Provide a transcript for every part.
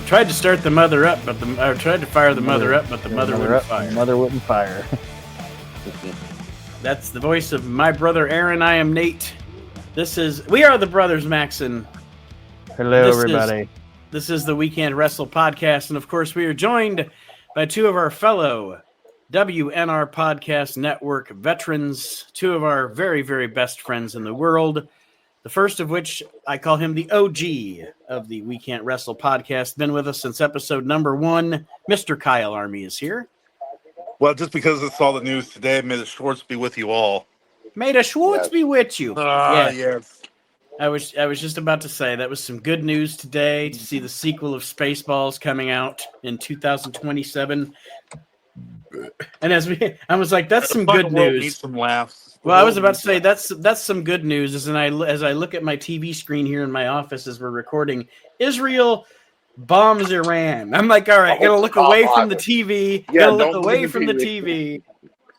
Tried to start the mother up, but tried to fire the mother up, but the mother wouldn't fire. Mother wouldn't fire. That's the voice of my brother Aaron. I am Nate. We are the brothers Maxon. Hello, everybody. This is the Weekend Wrestle podcast, and of course, we are joined by two of our fellow WNR Podcast Network veterans, two of our very, very best friends in the world. The first of which, I call him the OG of the We Can't Wrestle podcast. Been with us since episode number 1. Mr. Kyle Army is here. Well, just because it's all the news today, may the Schwartz be with you all. May the Schwartz be with you. Yes. I was just about to say that was some good news today to see the sequel of Spaceballs coming out in 2027. And I was like, that's some good news. Needs some laughs. Well, I was about to say that's some good news. As I look at my TV screen here in my office as we're recording, Israel bombs Iran. I'm like, all right, gotta look away from the TV. Gotta look away from the TV.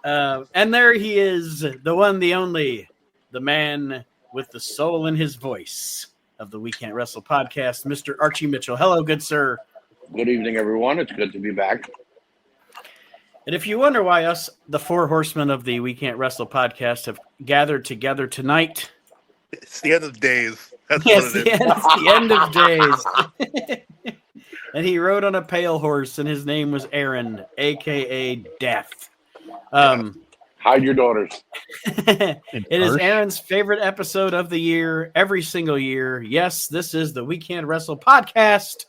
And there he is, the one, the only, the man with the soul in his voice of the We Can't Wrestle podcast, Mr. Archie Mitchell. Hello, good sir. Good evening, everyone. It's good to be back. And if you wonder why us, the four horsemen of the We Can't Wrestle podcast, have gathered together tonight, it's the end of days. That's yes, what it is. It's the end of days. And he rode on a pale horse, and his name was Aaron, a.k.a. Death. Hide your daughters. It is Aaron's favorite episode of the year, every single year. Yes, this is the We Can't Wrestle podcast,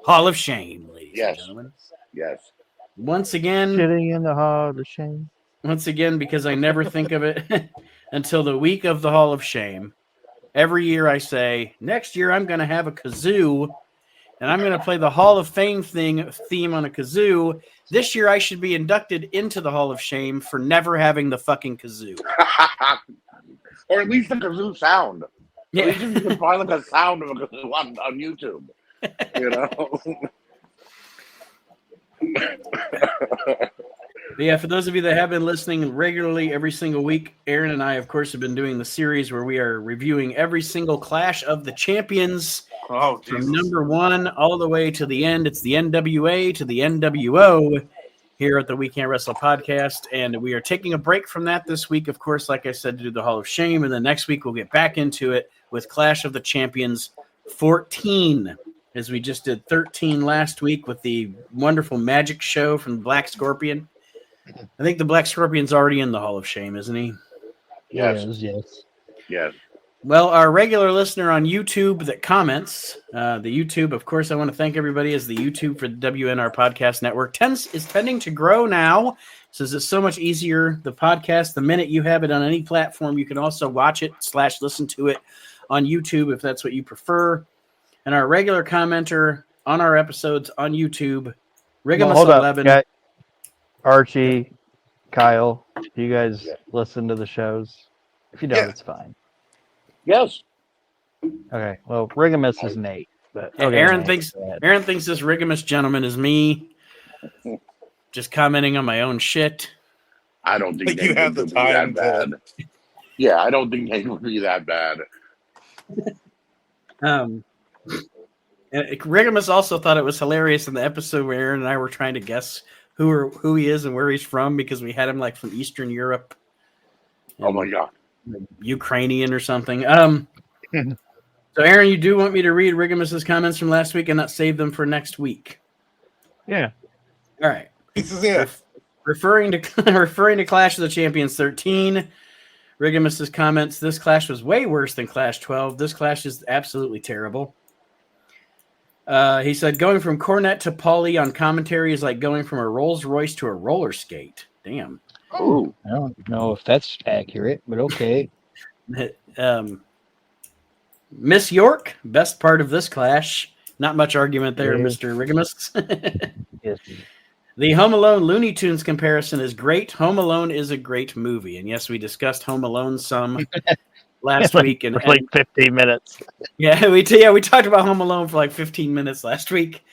Hall of Shame, ladies and gentlemen. Yes. Once again, Sitting in the Hall of Shame. Once again, because I never think of it until the week of the Hall of Shame. Every year I say, next year I'm going to have a kazoo, and I'm going to play the Hall of Fame theme on a kazoo. This year I should be inducted into the Hall of Shame for never having the fucking kazoo. Or at least the kazoo sound. Yeah. At least you can find like a sound of a kazoo on YouTube. You know? But yeah, for those of you that have been listening regularly every single week, Aaron and I, of course, have been doing the series where we are reviewing every single Clash of the Champions from number 1 all the way to the end. It's the NWA to the NWO here at the We Can't Wrestle podcast, and we are taking a break from that this week, of course, like I said, to do the Hall of Shame, and then next week we'll get back into it with Clash of the Champions 14. As we just did 13 last week with the wonderful magic show from Black Scorpion. I think the Black Scorpion's already in the Hall of Shame, isn't he? Yes. Yes. Well, our regular listener on YouTube that comments, the YouTube, of course, I want to thank everybody as the YouTube for the WNR Podcast Network is tending to grow now. Since it's so much easier, the podcast, the minute you have it on any platform, you can also watch it / listen to it on YouTube if that's what you prefer. And our regular commenter on our episodes on YouTube, Rigamus11. Archie, Kyle, do you guys listen to the shows? If you don't, it's fine. Yes. Okay. Well, Rigamus is Nate. But okay, Aaron thinks this Rigamus gentleman is me. Just commenting on my own shit. I don't think you have the time that bad. Yeah, I don't think Nate would be that bad. And Rigamus also thought it was hilarious in the episode where Aaron and I were trying to guess who he is and where he's from because we had him like from Eastern Europe. Oh my God. Ukrainian or something. So Aaron, you do want me to read Rigamus's comments from last week and not save them for next week? Yeah. All right. This is it. Referring to Clash of the Champions 13, Rigamus's comments, this Clash was way worse than Clash 12. This Clash is absolutely terrible. He said, going from Cornette to Paulie on commentary is like going from a Rolls Royce to a roller skate. Damn. Oh, I don't know if that's accurate, but okay. Miss York, best part of this Clash. Not much argument there, Mr. Rigamus. Yes. The Home Alone Looney Tunes comparison is great. Home Alone is a great movie. And yes, we discussed Home Alone some last week. And like 15 minutes. Yeah, we talked about Home Alone for like 15 minutes last week.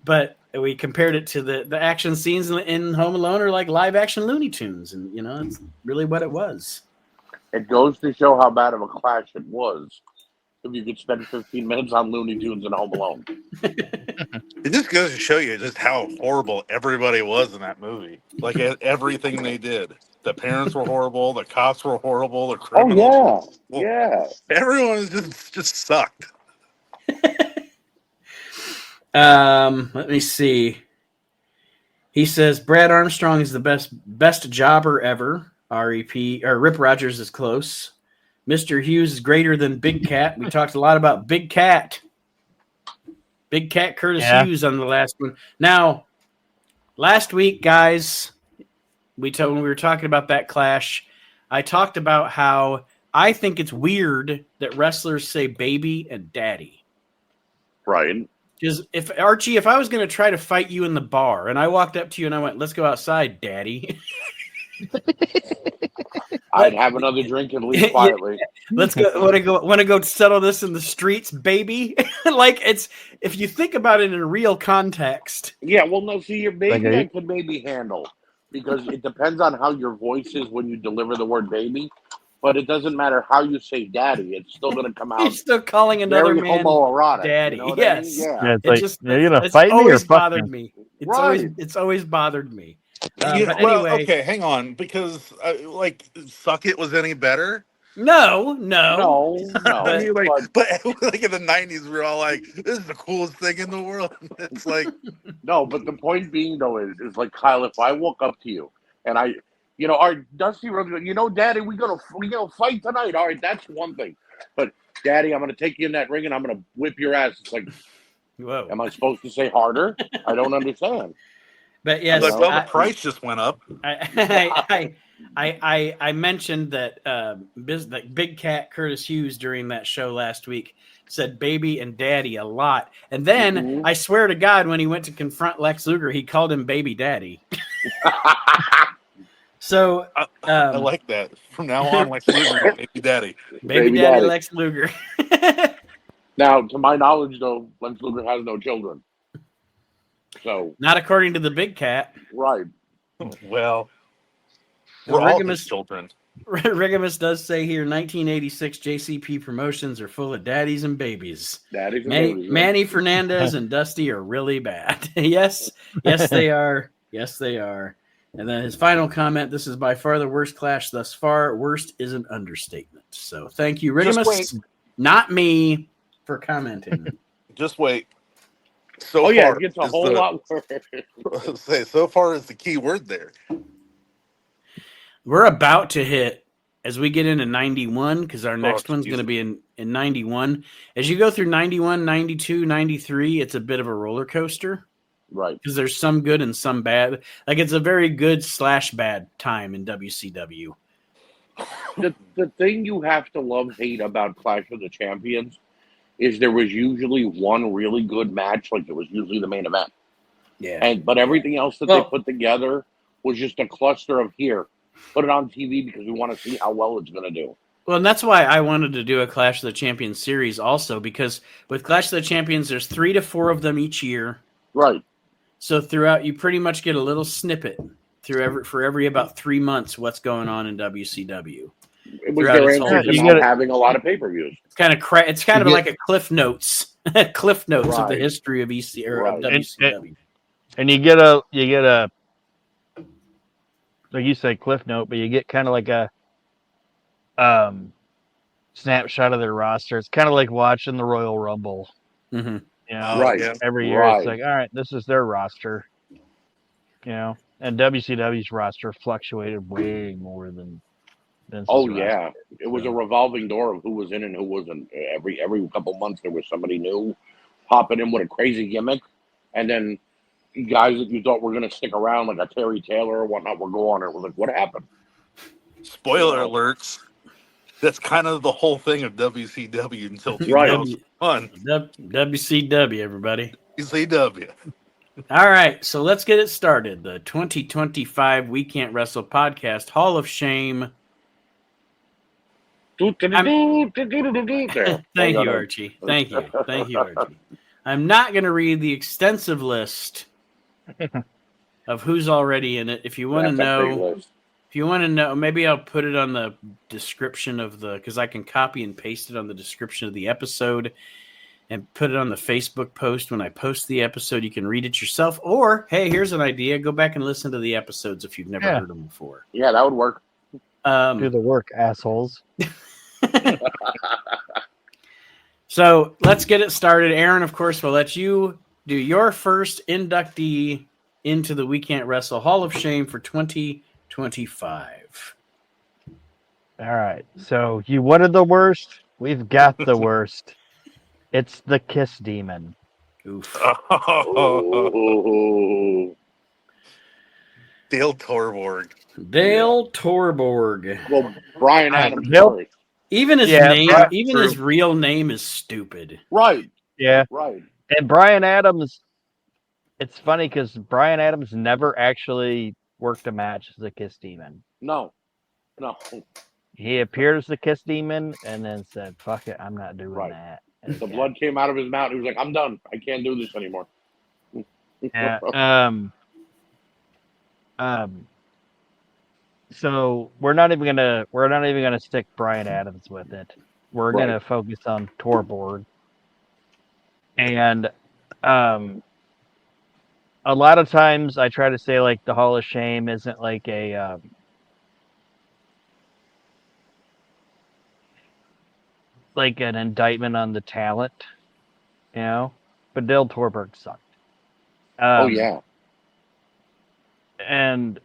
But we compared it to the action scenes in Home Alone are like live action Looney Tunes. And, you know, it's really what it was. It goes to show how bad of a clash it was. If you could spend 15 minutes on Looney Tunes and Home Alone. It just goes to show you just how horrible everybody was in that movie. Like everything they did. The parents were horrible. The cops were horrible. The criminals. Yeah. Everyone is just sucked. Let me see. He says Brad Armstrong is the best jobber ever. REP or Rip Rogers is close. Mr. Hughes is greater than Big Cat. We talked a lot about Big Cat. Big Cat Curtis Hughes on the last one. Now, last week, guys, when we were talking about that clash, I talked about how I think it's weird that wrestlers say baby and daddy. Right. Because if I was going to try to fight you in the bar and I walked up to you and I went, let's go outside, daddy. I'd have another drink and leave quietly. Let's go. Want to go settle this in the streets, baby? Like if you think about it in a real context. Yeah, well, no, see, your baby I could maybe handle because it depends on how your voice is when you deliver the word baby. But it doesn't matter how you say daddy; it's still going to come out. You're still calling another very man homoerotic, daddy. You know yes, I mean? Yeah, it's you're gonna fight me or fuck me? It's always bothered me. But well, anyway, okay, hang on, because Suck It was any better? No. I mean, but like in the '90s, we were all like, "This is the coolest thing in the world." It's like, no, but the point being though is like Kyle, if I walk up to you and our Dusty Rhodes, Daddy, we gonna fight tonight. All right, that's one thing. But Daddy, I'm gonna take you in that ring and I'm gonna whip your ass. It's like, whoa. Am I supposed to say harder? I don't understand. But yes, the price just went up. I mentioned that Big Cat Curtis Hughes during that show last week said baby and daddy a lot. And then I swear to God, when he went to confront Lex Luger, he called him baby daddy. So I like that. From now on, Lex Luger, baby daddy. Baby daddy Lex Luger. Now, to my knowledge, though, Lex Luger has no children. So not according to the Big Cat. Right. Well, we're all his children. Regimus does say here, 1986 JCP promotions are full of daddies and babies. Manny Fernandez and Dusty are really bad. Yes, they are. Yes, they are. And then his final comment, this is by far the worst clash thus far. Worst is an understatement. So thank you, Regimus. Not me for commenting. Just wait. Far, it gets a whole lot worse. So far is the key word there. We're about to hit, as we get into 91, because our next one's going to be in 91. As you go through 91, 92, 93, it's a bit of a roller coaster. Right. Because there's some good and some bad. Like, it's a very good / bad time in WCW. The thing you have to hate about Clash of the Champions is there was usually one really good match, like it was usually the main event. Yeah. But everything else that they put together was just a cluster of put it on TV because we want to see how well it's going to do. Well, and that's why I wanted to do a Clash of the Champions series also, because with Clash of the Champions, there's 3 to 4 of them each year. Right. So throughout, you pretty much get a little snippet for every about 3 months what's going on in WCW. It was their answer to not having a lot of pay-per-views. It's kind of like a Cliff Notes of the history of EC or of WCW. And you get a like you say Cliff Note, but you get kind of like a snapshot of their roster. It's kind of like watching the Royal Rumble. Mm-hmm. Every year it's like, all right, this is their roster. And WCW's roster fluctuated way more than Vince's roster. It was a revolving door of who was in and who wasn't. Every couple months there was somebody new popping in with a crazy gimmick, and then guys that you thought were going to stick around, like a Terry Taylor or whatnot, were gone. And we're like, what happened? Spoiler alerts. That's kind of the whole thing of WCW until 2001. WCW, everybody. WCW. All right, so let's get it started. The 2025 We Can't Wrestle podcast Hall of Shame. Thank you, Archie. Thank you, Archie. I'm not going to read the extensive list of who's already in it. If you want to know, maybe I'll put it on the description because I can copy and paste it on the description of the episode. and put it on the Facebook post. When I post the episode, you can read it yourself. Or, hey, here's an idea. Go back and listen to the episodes if you've never heard them before. Yeah, that would work. Do the work, assholes. So let's get it started. Aaron, of course, we'll let you do your first inductee into the We Can't Wrestle Hall of Shame for 2025. All right. So you wanted the worst? We've got the worst. It's the Kiss Demon. Oof. Oh. Dale Torborg. Dale Torborg. Well, Brian Adams. Bill- Even his name, even his real name is stupid. Right. Yeah. Right. And Brian Adams, it's funny because Brian Adams never actually worked a match as the Kiss Demon. No. He appeared as the Kiss Demon and then said, fuck it, I'm not doing that. The blood came out of his mouth. He was like, I'm done. I can't do this anymore. Yeah. So we're not even gonna stick Brian Adams with it. We're gonna focus on Torborg. And a lot of times I try to say like the Hall of Shame isn't like a like an indictment on the talent, you know. But Dale Torborg sucked. Oh yeah. And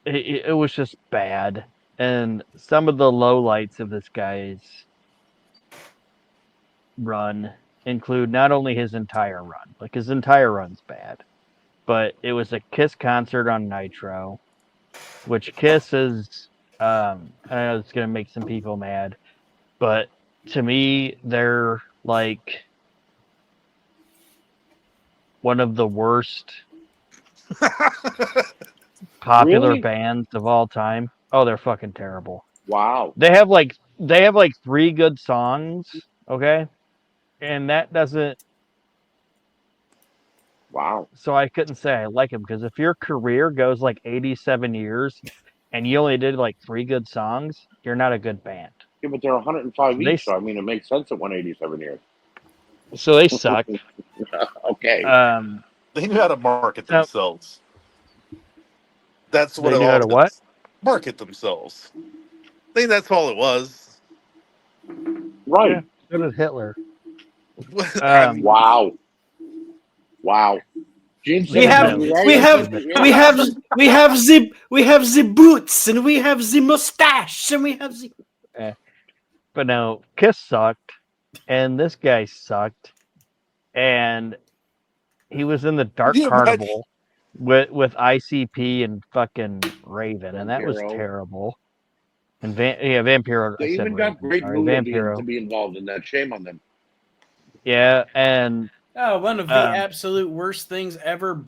it was just bad. And some of the lowlights of this guy's run include not only his entire run, like his entire run's bad, but it was a Kiss concert on Nitro, which Kiss is, I know it's going to make some people mad, but to me, they're like one of the worst popular bands of all time. Oh, they're fucking terrible. Wow. They have like 3 good songs, okay? And that doesn't. Wow. So I couldn't say I like them because if your career goes like 87 years and you only did like 3 good songs, you're not a good band. Yeah, but they're 105 each, so I mean, it makes sense at 187 years. So they suck. Okay. They knew how to market themselves. That's what they knew how to what? Market themselves. I think that's all it was. Right. Yeah, so did Hitler. Wow. Gene We have the boots and we have the mustache and we have the. But no, Kiss sucked, and this guy sucked, and he was in the Dark Carnival with ICP and fucking Raven, and that was terrible. And Vampiro. They even got Great Muta to be involved in that. Shame on them. Yeah, and one of the absolute worst things ever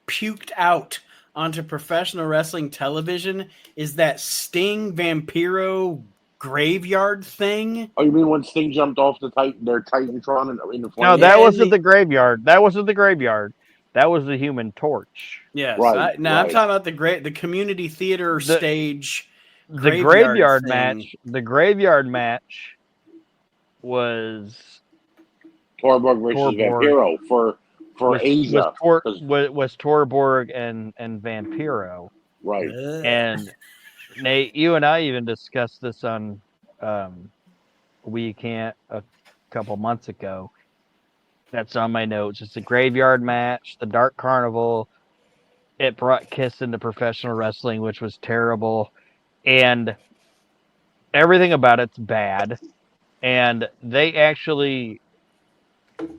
puked out onto professional wrestling television is that Sting Vampiro graveyard thing. Oh, you mean when Sting jumped off their Titantron in the flames? No, that wasn't the graveyard. That wasn't the graveyard. That was the Human Torch. Yes. I'm talking about the community theater stage. The graveyard match. The graveyard match was Torborg versus Vampiro for Asia. Was Torborg and Vampiro. Right. And Nate, you and I even discussed this on We Can't a couple months ago. That's on my notes. It's a graveyard match, the Dark Carnival. It brought Kiss into professional wrestling, which was terrible. And everything about it's bad. And they actually,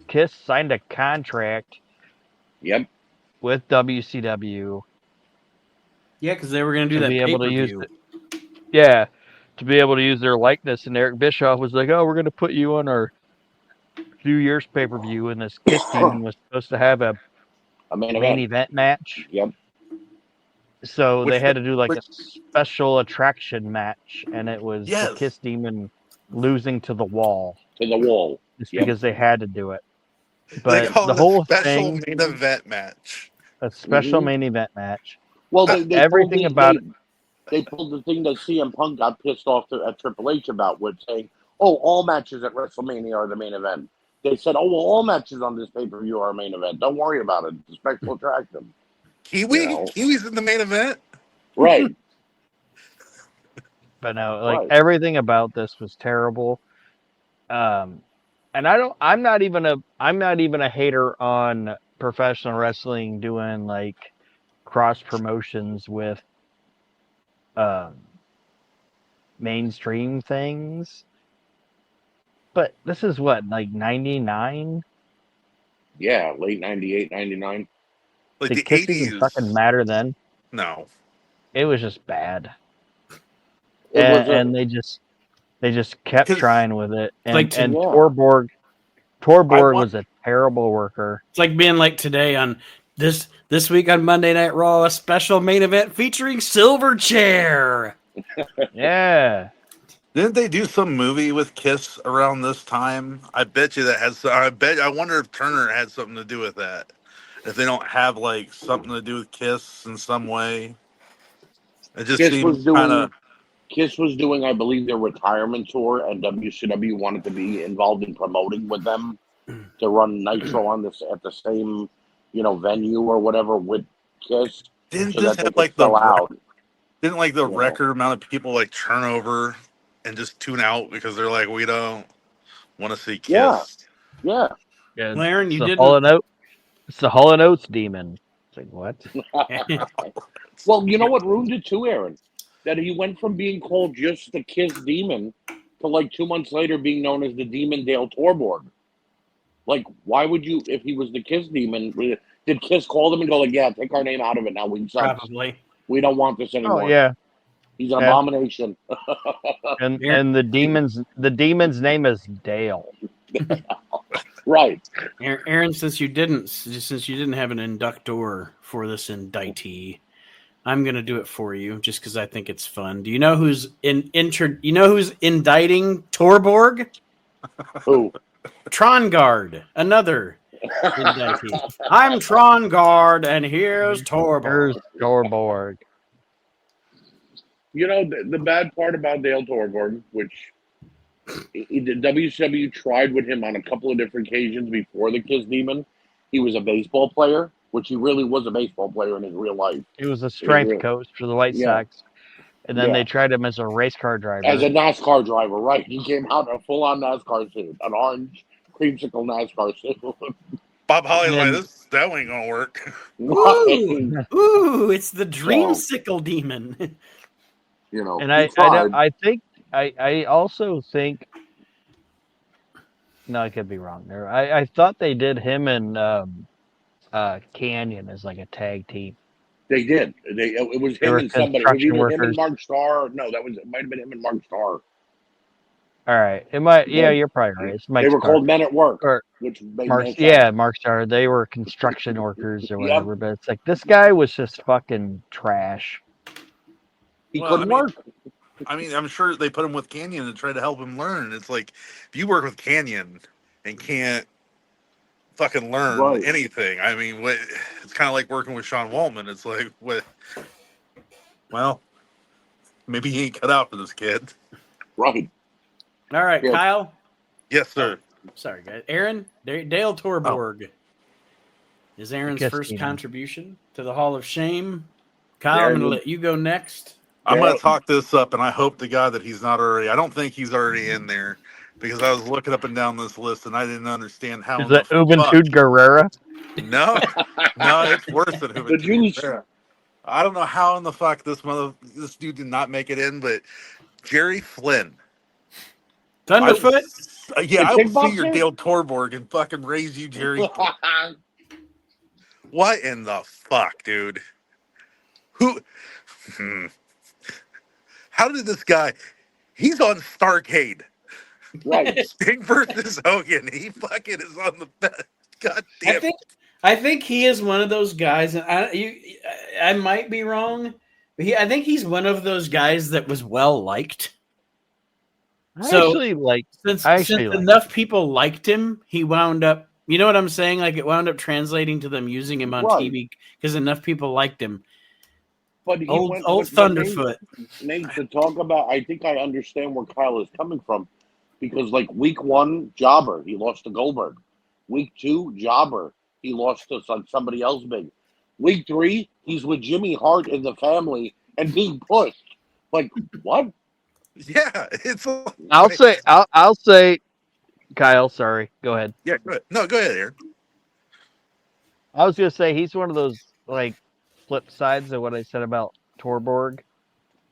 Kiss signed a contract with WCW. Yeah, because they were going to do that pay-per-view. To be able to use their likeness. And Eric Bischoff was like, oh, we're going to put you on our New Year's pay-per-view. And this Kiss team was supposed to have a main event match. Yep. So they had to do like a special attraction match. And it was the Kiss Demon losing to the wall. Just because they had to do it. But the whole thing, main event match. A special main event match. Well, they everything about it. They pulled the thing that CM Punk got pissed off at Triple H about, with saying, "Oh, all matches at WrestleMania are the main event." They said, "Oh, well, all matches on this pay-per-view are a main event. Don't worry about it. It's a special attraction." Kiwi's in the main event, right? But no, Right. everything about this was terrible. And I'm not even a hater on professional wrestling doing like cross promotions with mainstream things. But this is what, like 99? Yeah, late 98, 99. like Did the Kiss even fucking 80s. matter then? No, It was just bad. It was And they just kept 'Cause- trying with it. And Like and yeah. Torborg I want- was a terrible worker. It's like being like today on this week on Monday Night Raw, a special main event featuring Silverchair. Yeah. Didn't they do some movie with Kiss around this time? I bet you that has. I wonder if Turner had something to do with that. If they don't have like something to do with Kiss in some way, it just Kiss was seems doing. kind of. Kiss was doing, I believe, their retirement tour, and WCW wanted to be involved in promoting with them to run Nitro on this at the same, venue or whatever with Kiss, Didn't so this that they have could like sell out. Didn't like the You know. record amount of people like turn over and just tune out because they're like, we don't want to see Kiss. Yeah. Yeah. Laren, It's you the didn't. Hall and Oates. It's the Hall and Oates demon. It's like, what? Well, you know what ruined it too, Aaron? That he went from being called just the Kiss Demon to like 2 months later being known as the Demon Dale Torborg. Like, why would you, if he was the Kiss Demon, did Kiss call them and go like, "Yeah, take our name out of it now. We suck. Probably. We don't want this anymore. Oh yeah. He's an Yeah. abomination." And the demon's name is Dale. Right. Aaron, since you didn't have an inductor for this indictee, I'm gonna do it for you just because I think it's fun. Do you know who's who's indicting Torborg? Who? Trongard, another indictee. I'm Trongard, and here's Torborg. Here's Torborg. The bad part about Dale Torborg, which the WCW tried with him on a couple of different occasions before the Kiss Demon, he was a baseball player, which he really was a baseball player in his real life. He was a strength Yeah. coach for the White Yeah. Sox. And then Yeah. they tried him as a race car driver. As a NASCAR driver, right. He came out in a full-on NASCAR suit, an orange creamsicle NASCAR suit. Bob Holly's And like, that ain't gonna work. Ooh, it's the dreamsicle demon. And he tried. I also think, no, I could be wrong there. I thought they did him and Canyon as like a tag team. They did. It was They him were and somebody. It was construction either him workers. and Mark Starr. No, it might have been him and Mark Starr. All right, it might. Yeah, Yeah. you're probably right. It's Mike They were Starr. called Men at Work, Or which made Mark. no sense. Yeah, Mark Starr. They were construction workers or Yep. whatever. But it's like this guy was just fucking trash. He Well, couldn't work. I'm sure they put him with Canyon to try to help him learn. It's like, if you work with Canyon and can't fucking learn Right. anything, it's kind of like working with Sean Waltman. It's like, well, maybe he ain't cut out for this kid. Right. All right, Yeah. Kyle. Yes, sir. Sorry, guys. Aaron, Dale Torborg is Aaron's Kiss first demon. contribution to the Hall of Shame. Kyle, I'm going to let you go next. I'm Yeah. going to talk this up, and I hope to God that he's not already. I don't think he's already in there because I was looking up and down this list, and I didn't understand how. Is that Juventud Guerrera? No, it's worse than The Juventud juice. Guerrera. I don't know how in the fuck this dude did not make it in, but Jerry Flynn. Thunderfoot? I The will see your kickboxer? Dale Torborg and fucking raise you, Jerry. What in the fuck, dude? How did this guy? He's on Starrcade. Right. Sting versus Hogan. He fucking is on the best. God damn. I think he is one of those guys, and I might be wrong, but I think he's one of those guys that was well liked. Since enough people liked him, he wound up. You know what I'm saying? Like it wound up translating to them using him on TV because enough people liked him. But he Old but Thunderfoot. Nate, to talk about, I think I understand where Kyle is coming from, because like week one, Jobber, he lost to Goldberg. Week 2, jobber. He lost to somebody else big. Week 3, he's with Jimmy Hart in the family and being pushed. Like, what? Yeah, it's. I'll say, Kyle. Sorry, go ahead. Yeah, go ahead. No, go ahead, Aaron. I was gonna say he's one of those like flip sides of what I said about Torborg,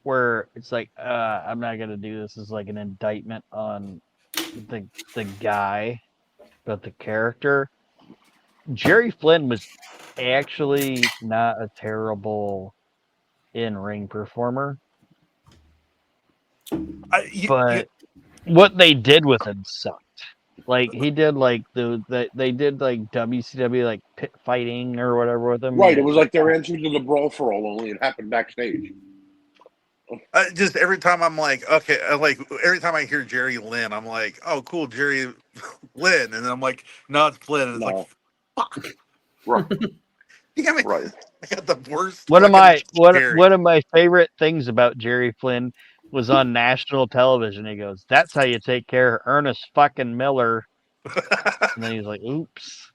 where it's like, I'm not gonna do this as like an indictment on the guy, but the character. Jerry Flynn was actually not a terrible in-ring performer, but what they did with him sucked. Like he did like they did like WCW like pit fighting or whatever with him. Right, it was like their answer to the Brawl for All, only it happened backstage. Just every time I'm like, okay, like every time I hear Jerry Lynn, I'm like, oh, cool, Jerry Lynn, and then I'm like, no, it's Flynn, and it's like, fuck, Right. you got me. Right. I got the worst. One of my favorite things about Jerry Flynn was on national television. He goes, "That's how you take care of Ernest fucking Miller," and then he's like, "Oops."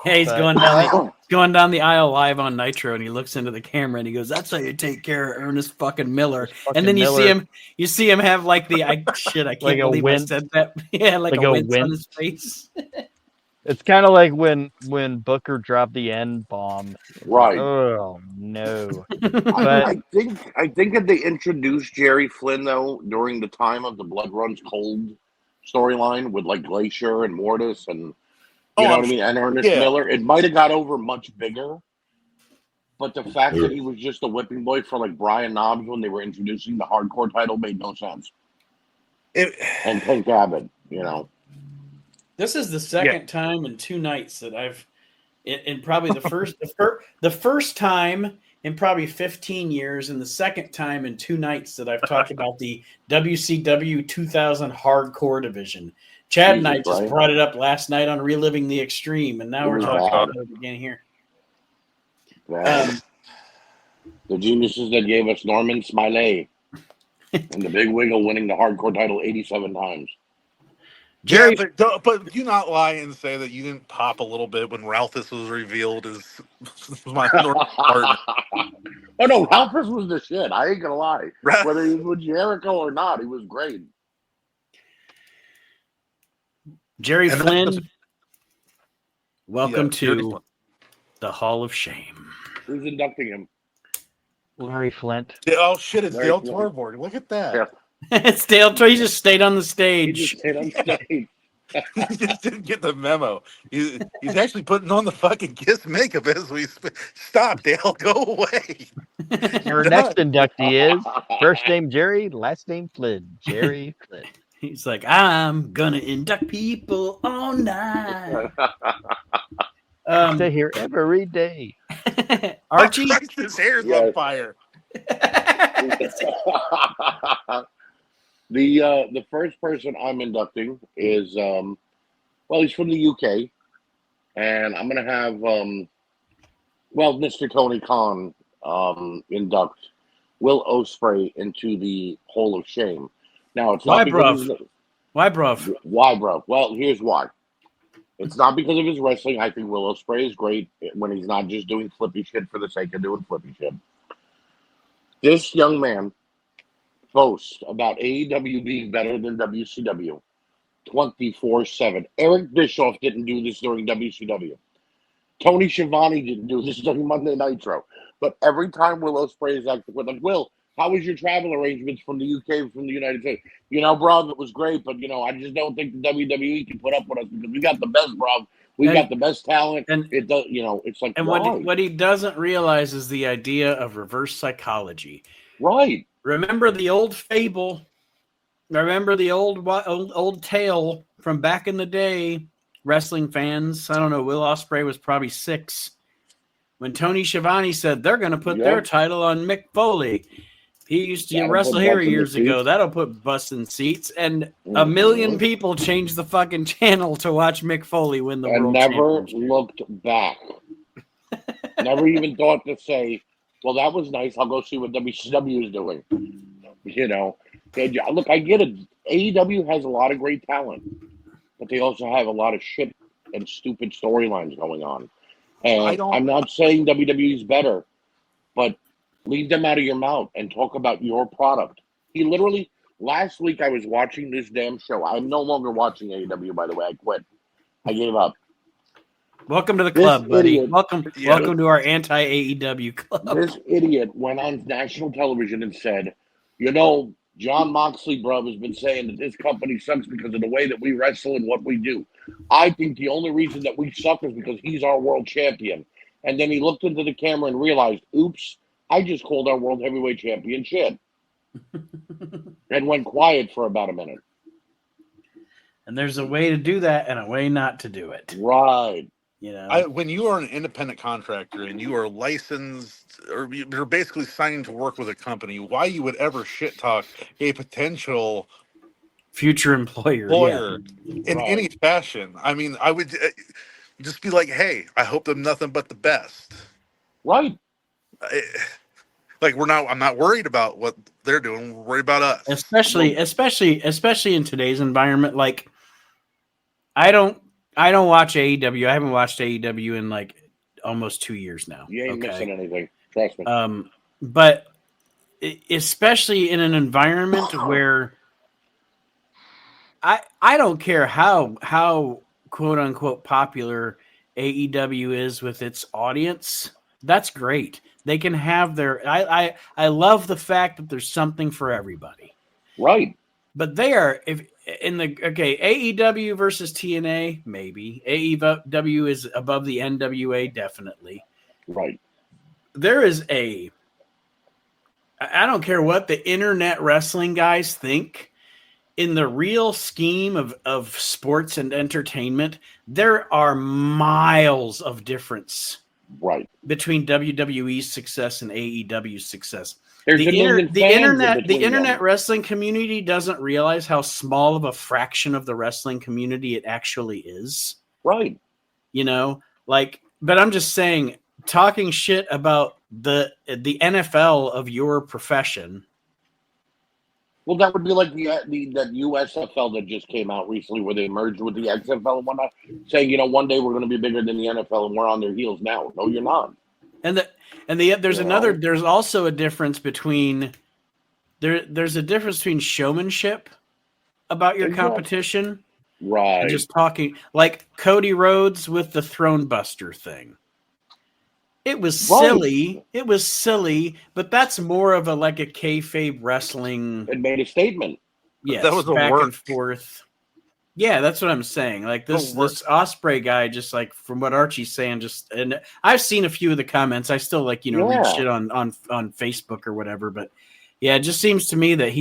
Yeah, he's going down the aisle live on Nitro, and he looks into the camera and he goes, "That's how you take care of Ernest fucking Miller." And then you see him have like the I can't like believe I said that. Yeah, like a wince on his face. It's kind of like when Booker dropped the N bomb. Right. Oh no. I think if they introduced Jerry Flynn though during the time of the Blood Runs Cold storyline with like Glacier and Mortis and you know what I mean, and Ernest Miller, it might have got over much bigger. But the fact that he was just a whipping boy for like Brian Knobbs when they were introducing the hardcore title made no sense. And Pink Abbott, you know. This is the second time in 2 nights that I've, in probably the first time in probably 15 years, and the second time in 2 nights that I've talked about the WCW 2000 Hardcore division. Chad and I just brought it up last night on Reliving the Extreme, and now we're talking about it again here. The geniuses that gave us Norman Smiley and the Big Wiggle winning the Hardcore title 87 times. Jerry, but do not lie and say that you didn't pop a little bit when Ralphus was revealed as my partner. Oh no, Ralphus was the shit. I ain't gonna lie. Whether he was with Jericho or not, he was great. Jerry Flynn, welcome to the Hall of Shame. Who's inducting him? Larry Flint. Oh shit! It's Dale Torborg. Look at that. Yeah. It's Dale. He just stayed on the stage. He just stayed on stage. He just didn't get the memo. He's actually putting on the fucking Kiss makeup as we stop. Dale, go away. Our next inductee is first name Jerry, last name Flynn. Jerry Flynn. He's like, I'm gonna induct people all night. Stay here every day. Archie, his hair's on fire. The first person I'm inducting is he's from the UK, and I'm gonna have Mr. Tony Khan induct Will Ospreay into the Hall of Shame. Now it's not Why, bruv? Why, bruv? Well, here's why. It's not because of his wrestling. I think Will Ospreay is great when he's not just doing flippy shit for the sake of doing flippy shit. This young man boasts about AEW being better than WCW 24/7. Eric Bischoff didn't do this during WCW. Tony Schiavone didn't do this during Monday Nitro. But every time Will Ospreay is active, we're like, Will, how was your travel arrangements from the UK, from the United States? You know, bro, it was great, but, you know, I just don't think the WWE can put up with us because we got the best, bro. We got the best talent. And it does, you know, it's like, and what he doesn't realize is the idea of reverse psychology. Right. Remember the old fable. Remember the old tale from back in the day, wrestling fans. I don't know. Will Ospreay was probably 6 when Tony Schiavone said they're going to put their title on Mick Foley. He used to wrestle here years ago. That'll put butts in seats. And a million people changed the fucking channel to watch Mick Foley win the world championship. And never looked back. Never even thought to say, well, that was nice. I'll go see what WCW is doing. You know. Look, I get it. AEW has a lot of great talent. but they also have a lot of shit and stupid storylines going on. And don't- I'm not saying WWE is better, but leave them out of your mouth and talk about your product. He literally, last week I was watching this damn show. I'm no longer watching AEW, by the way. I quit. I gave up. Welcome to the This club, buddy. idiot- Welcome Yeah. to our anti-AEW club. This idiot went on national television and said, you know, John Moxley, bro, has been saying that this company sucks because of the way that we wrestle and what we do. I think the only reason that we suck is because he's our world champion. And then he looked into the camera and realized, oops, I just called our world heavyweight champion shit. And went quiet for about a minute. And there's a way to do that and a way not to do it. Right. You know, when you are an independent contractor and you are licensed, or you're basically signing to work with a company, why you would ever shit talk a potential future employer. employer in Right. any fashion? I mean, I would just be like, hey, I hope them nothing but the best. Right. Like I'm not worried about what they're doing. We're worried about us. Especially in today's environment. Like, I don't watch AEW. I haven't watched AEW in like almost 2 years now. You ain't missing anything. Trust me. But especially in an environment where I don't care how quote unquote popular AEW is with its audience. That's great. They can have their. I love the fact that there's something for everybody. Right. But they are AEW versus TNA, maybe. AEW is above the NWA, definitely. Right. There is I don't care what the internet wrestling guys think. In the real scheme of sports and entertainment, there are miles of difference between WWE's success and AEW's success. There's The internet wrestling community doesn't realize how small of a fraction of the wrestling community it actually is. Right. You know, like, but I'm just saying, talking shit about the NFL of your profession. Well, that would be like that USFL that just came out recently, where they merged with the XFL and whatnot, saying, you know, one day we're going to be bigger than the NFL, and we're on their heels now. No, you're not. There's also a difference between there's a difference between showmanship about your competition, right? And just talking like Cody Rhodes with the Throne Buster thing. It was silly. Right. It was silly, but that's more of a kayfabe wrestling. It made a statement. Yes, that was back and forth. Yeah, that's what I'm saying. Like this Ospreay guy, just like from what Archie's saying, and I've seen a few of the comments. I still read shit on Facebook or whatever, but yeah, it just seems to me that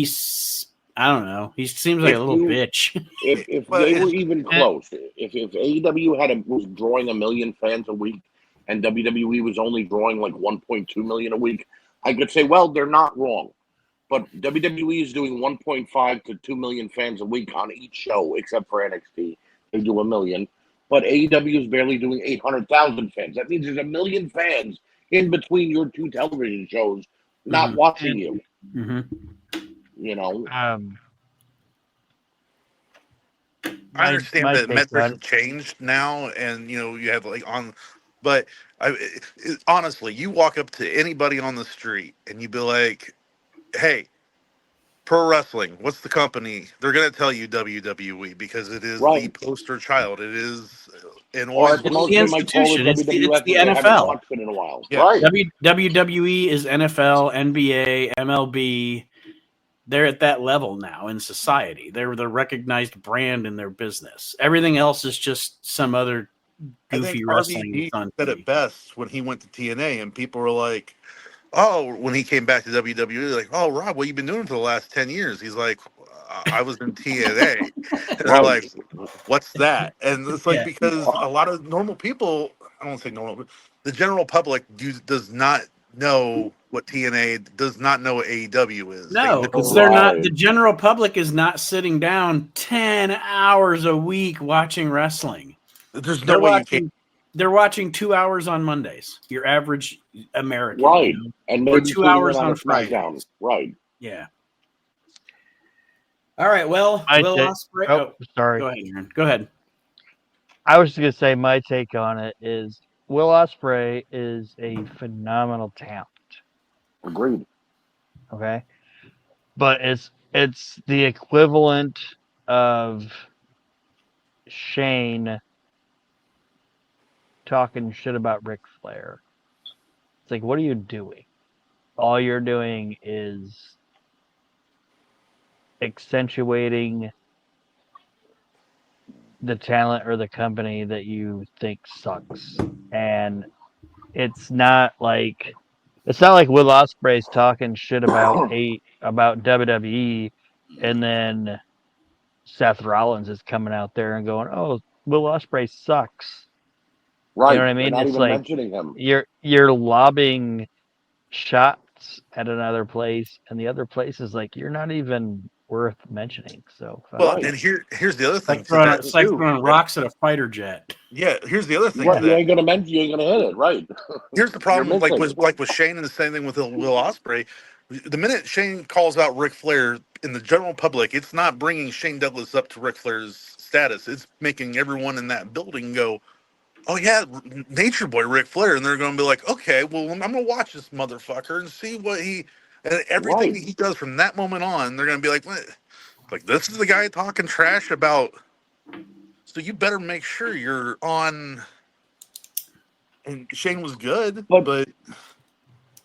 I don't know. He seems like a little bitch. If they were even close, if AEW was drawing 1 million fans a week, and WWE was only drawing like 1.2 million a week, I could say, well, they're not wrong. But WWE is doing 1.5 to 2 million fans a week on each show, except for NXT. They do 1 million. But AEW is barely doing 800,000 fans. That means there's 1 million fans in between your two television shows not watching you. Mm-hmm. You know? I understand that metrics have changed now, and you have but honestly, you walk up to anybody on the street and you be like, "Hey, pro wrestling, what's the company?" They're gonna tell you WWE because it is the poster child. It is an the institution. It's the NFL. Watched it in a while. Yeah. Right. WWE is NFL, NBA, MLB. They're at that level now in society. They're the recognized brand in their business. Everything else is just some other goofy wrestling. He said it best when he went to TNA, and people were like, "Oh," when he came back to WWE, like, "Oh, Rob, what you been doing for the last 10 years?" He's like, "I was in TNA." And they're like, "What's that?" And it's like, because a lot of normal people, I don't want to say normal, but the general public does not know what TNA, does not know what AEW is. No, because they're not. The general public is not sitting down 10 hours a week watching wrestling. There's no way you can. They're watching 2 hours on Mondays. Your average American, right? And maybe or 2 hours on Fridays, right? Yeah. All right. Well, Will Ospreay. Oh, sorry. Go ahead, Aaron. Go ahead. I was just gonna say my take on it is Will Ospreay is a phenomenal talent. Agreed. Okay, but it's the equivalent of Shane talking shit about Ric Flair. It's like, what are you doing? All you're doing is accentuating the talent or the company that you think sucks. And it's not like Will Ospreay's talking shit about WWE, and then Seth Rollins is coming out there and going, "Oh, Will Ospreay sucks." Right. You know what I They're mean? not It's even like mentioning him. you're lobbing shots at another place, and the other place is like, you're not even worth mentioning. So Well, Right. and here's the other thing Like to that it's like too. throwing rocks at a fighter jet. Yeah, here's the other thing Right, to you that. ain't gonna mention. You ain't gonna hit it. Right. Here's the You're problem, missing. with Shane, and the same thing with Will Ospreay. The minute Shane calls out Ric Flair in the general public, it's not bringing Shane Douglas up to Ric Flair's status. It's making everyone in that building go, "Oh yeah, Nature Boy Ric Flair," and they're going to be like, "Okay, well, I'm going to watch this motherfucker and see what he and everything Right. he does from that moment on." They're going to be like, "What? Like this is the guy talking trash about." So you better make sure you're on. And Shane was good, but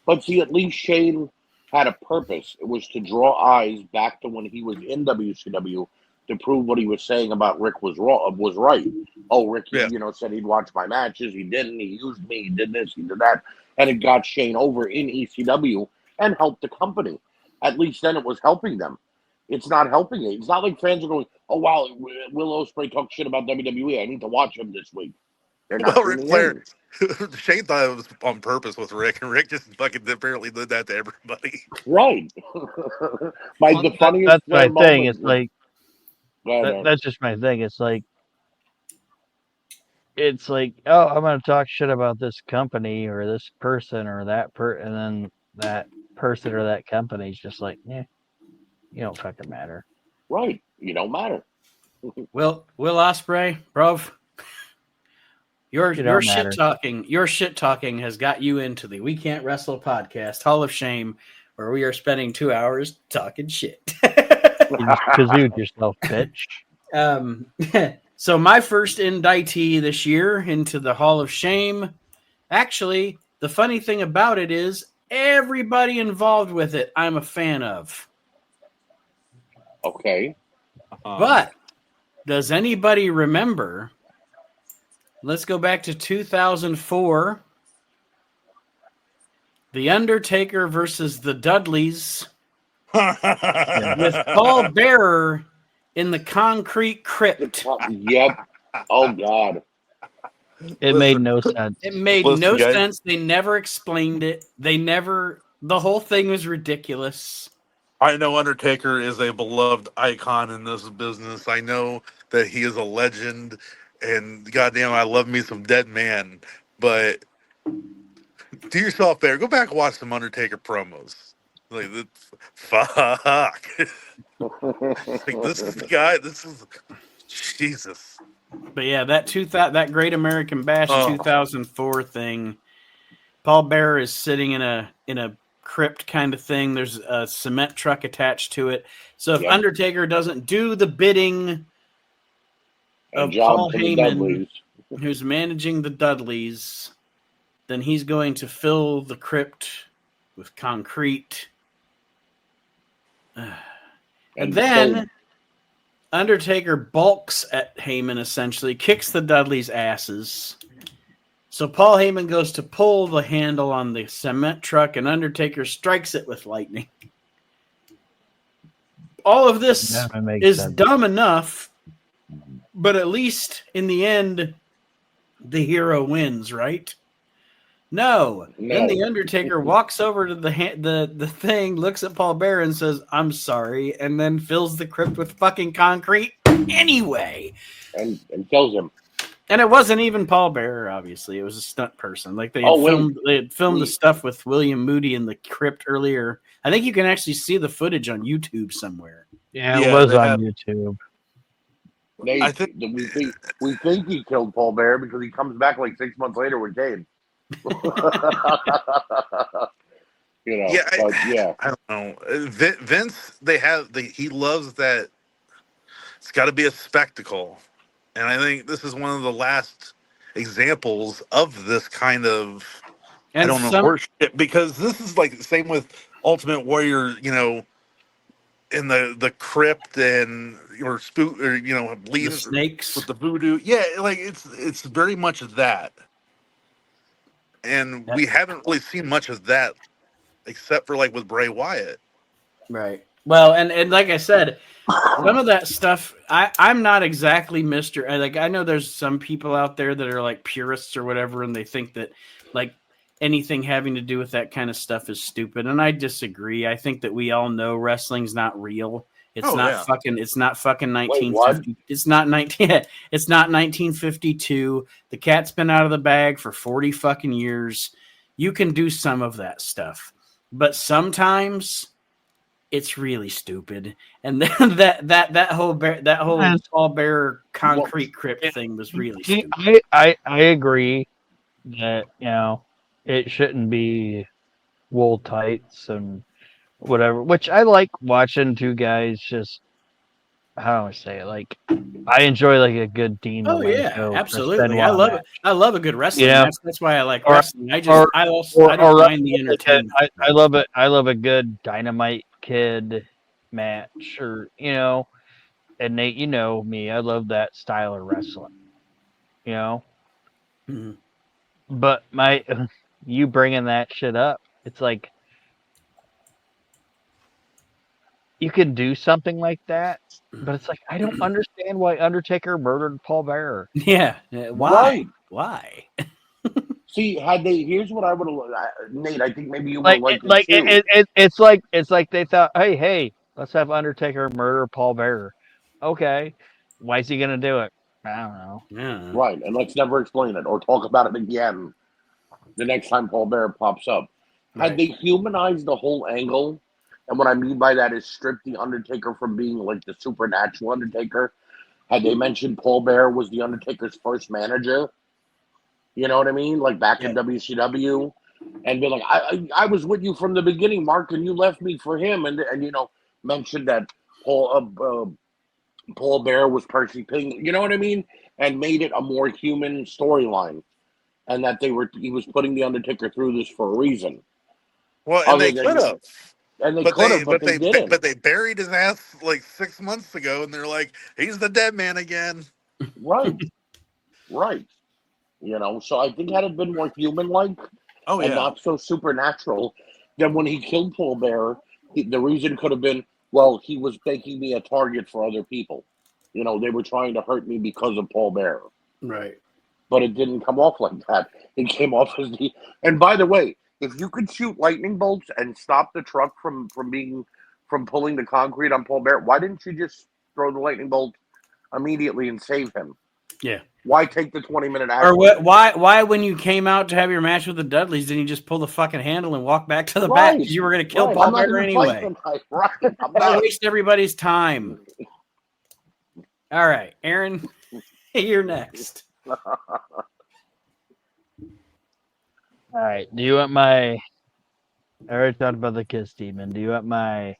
But see, at least Shane had a purpose. It was to draw eyes back to when he was in WCW to prove what he was saying about Rick was wrong, was right. Oh, Rick, yeah. said he'd watch my matches. He didn't. He used me. He did this. He did that, and it got Shane over in ECW and helped the company. At least then it was helping them. It's not helping it. It's not like fans are going, "Oh wow, Will Ospreay talk shit about WWE. I need to watch him this week." They're not Well, Ric tuning Flair, in. Shane thought it was on purpose with Rick, and Rick just fucking apparently did that to everybody. Right. The funniest that's my Flair thing. moment. It's like Go ahead, that's just my thing. It's like oh, I'm gonna talk shit about this company or this person or and then that person or that company is just like, yeah, you don't fucking matter. Right. You don't matter. Will Ospreay, bro, your matter. shit talking has got you into the We Can't Wrestle podcast Hall of Shame, where we are spending 2 hours talking shit. You just kazooed yourself, bitch. So my first indictee this year into the Hall of Shame. Actually, the funny thing about it is everybody involved with it I'm a fan of. Okay. But does anybody remember? Let's go back to 2004. The Undertaker versus the Dudleys with Paul Bearer in the concrete crypt. Yep. Oh, God. It made no sense. It made no sense. They never explained it. The whole thing was ridiculous. I know Undertaker is a beloved icon in this business. I know that he is a legend, and goddamn, I love me some Dead Man. But do yourself a favor, go back and watch some Undertaker promos. Like, fuck. Like, this is the guy. This is Jesus. But yeah, that Great American Bash 2004 thing. Paul Bearer is sitting in a crypt kind of thing. There's a cement truck attached to it. So if Undertaker doesn't do the bidding of Paul Heyman, who's managing the Dudleys, then he's going to fill the crypt with concrete. And then Undertaker balks at Heyman, essentially, kicks the Dudleys' asses. So Paul Heyman goes to pull the handle on the cement truck, and Undertaker strikes it with lightning. All of this is dumb enough, but at least in the end, the hero wins, right? No. Then the Undertaker walks over to the thing, looks at Paul Bearer and says, "I'm sorry," and then fills the crypt with fucking concrete anyway. And kills him. And it wasn't even Paul Bearer, obviously. It was a stunt person. Like they had filmed the stuff with William Moody in the crypt earlier. I think you can actually see the footage on YouTube somewhere. Yeah, it Yeah, was they on have. YouTube. Nate, I think. we think he killed Paul Bear because he comes back like 6 months later with Kane. Yeah, But yeah, I don't know. Vince, he loves that. It's got to be a spectacle, and I think this is one of the last examples of this kind of, I And don't know, some horseshit. Because this is like the same with Ultimate Warrior, in the crypt and or spook or the bleeding with snakes. the voodoo. Yeah, like it's very much that, and Yeah, we haven't really seen much of that except for like with Bray Wyatt. right. Well, and like I said, some of that stuff, I'm not exactly Mr. Like, I know there's some people out there that are like purists or whatever, and they think that like anything having to do with that kind of stuff is stupid. And I disagree. I think that we all know wrestling's not real. Oh yeah. It's not fucking wait, what? 1950. It's not 19 it's not 1952. The cat's been out of the bag for 40 fucking years. You can do some of that stuff. But sometimes it's really stupid. And then that whole And Paul Bearer Well, concrete crypt thing was really see, stupid. I agree that it shouldn't be wool tights and whatever. Which I like watching two guys just, how do I say it? Like, I enjoy like a good Dean Oh yeah, Malenko Chris absolutely. I Benoit love it. match. I love a good You wrestling know, match. That's why I like or wrestling. I or don't or mind the entertainment. I love it. I love a good Dynamite Kid match, or and Nate, you know me. I love that style of wrestling. You know, Mhm. but you bringing that shit up, it's like you can do something like that, but it's like I don't understand why Undertaker murdered Paul Bearer. Yeah. Why? right. Why? See, here's what I would have, Nate. I think maybe you would Like have liked it too. it's like they thought, hey, let's have Undertaker murder Paul Bearer. Okay, why is he gonna do it? I don't know. Yeah. Right, and let's never explain it or talk about it again the next time Paul Bear pops up. Had Right. they humanized the whole angle, and what I mean by that is strip the Undertaker from being like the supernatural Undertaker. Had they mentioned Paul Bear was the Undertaker's first manager, you know what I mean? Like back Yeah. in WCW, and be like, I was with you from the beginning, Mark, and you left me for him, and mentioned that Paul Bear was Percy Ping, you know what I mean? And made it a more human storyline, and that he was putting the Undertaker through this for a reason. Well, and Other they could than have, and they but could they have, but but they they didn't. but they buried his ass like 6 months ago, and they're like, he's the dead man again. Right, right. So I think had it been more human like Oh and yeah. not so supernatural, then when he killed Paul Bear, the reason could have been, well, he was making me a target for other people. They were trying to hurt me because of Paul Bear. Right. But it didn't come off like that. It came off as the. And by the way, if you could shoot lightning bolts and stop the truck from pulling the concrete on Paul Bear, why didn't you just throw the lightning bolt immediately and save him? Yeah. Why take the 20-minute Or action? what? Why? When you came out to have your match with the Dudleys, didn't you just pull the fucking handle and walk back to the back? Right, Because you were going to kill right. Paul I'm not Bearer going to fight anyway. tonight. Right, I'm Why not. waste everybody's time? All right, Aaron, you're next. All right, do you want my? I already talked about the Kiss Demon. Do you want my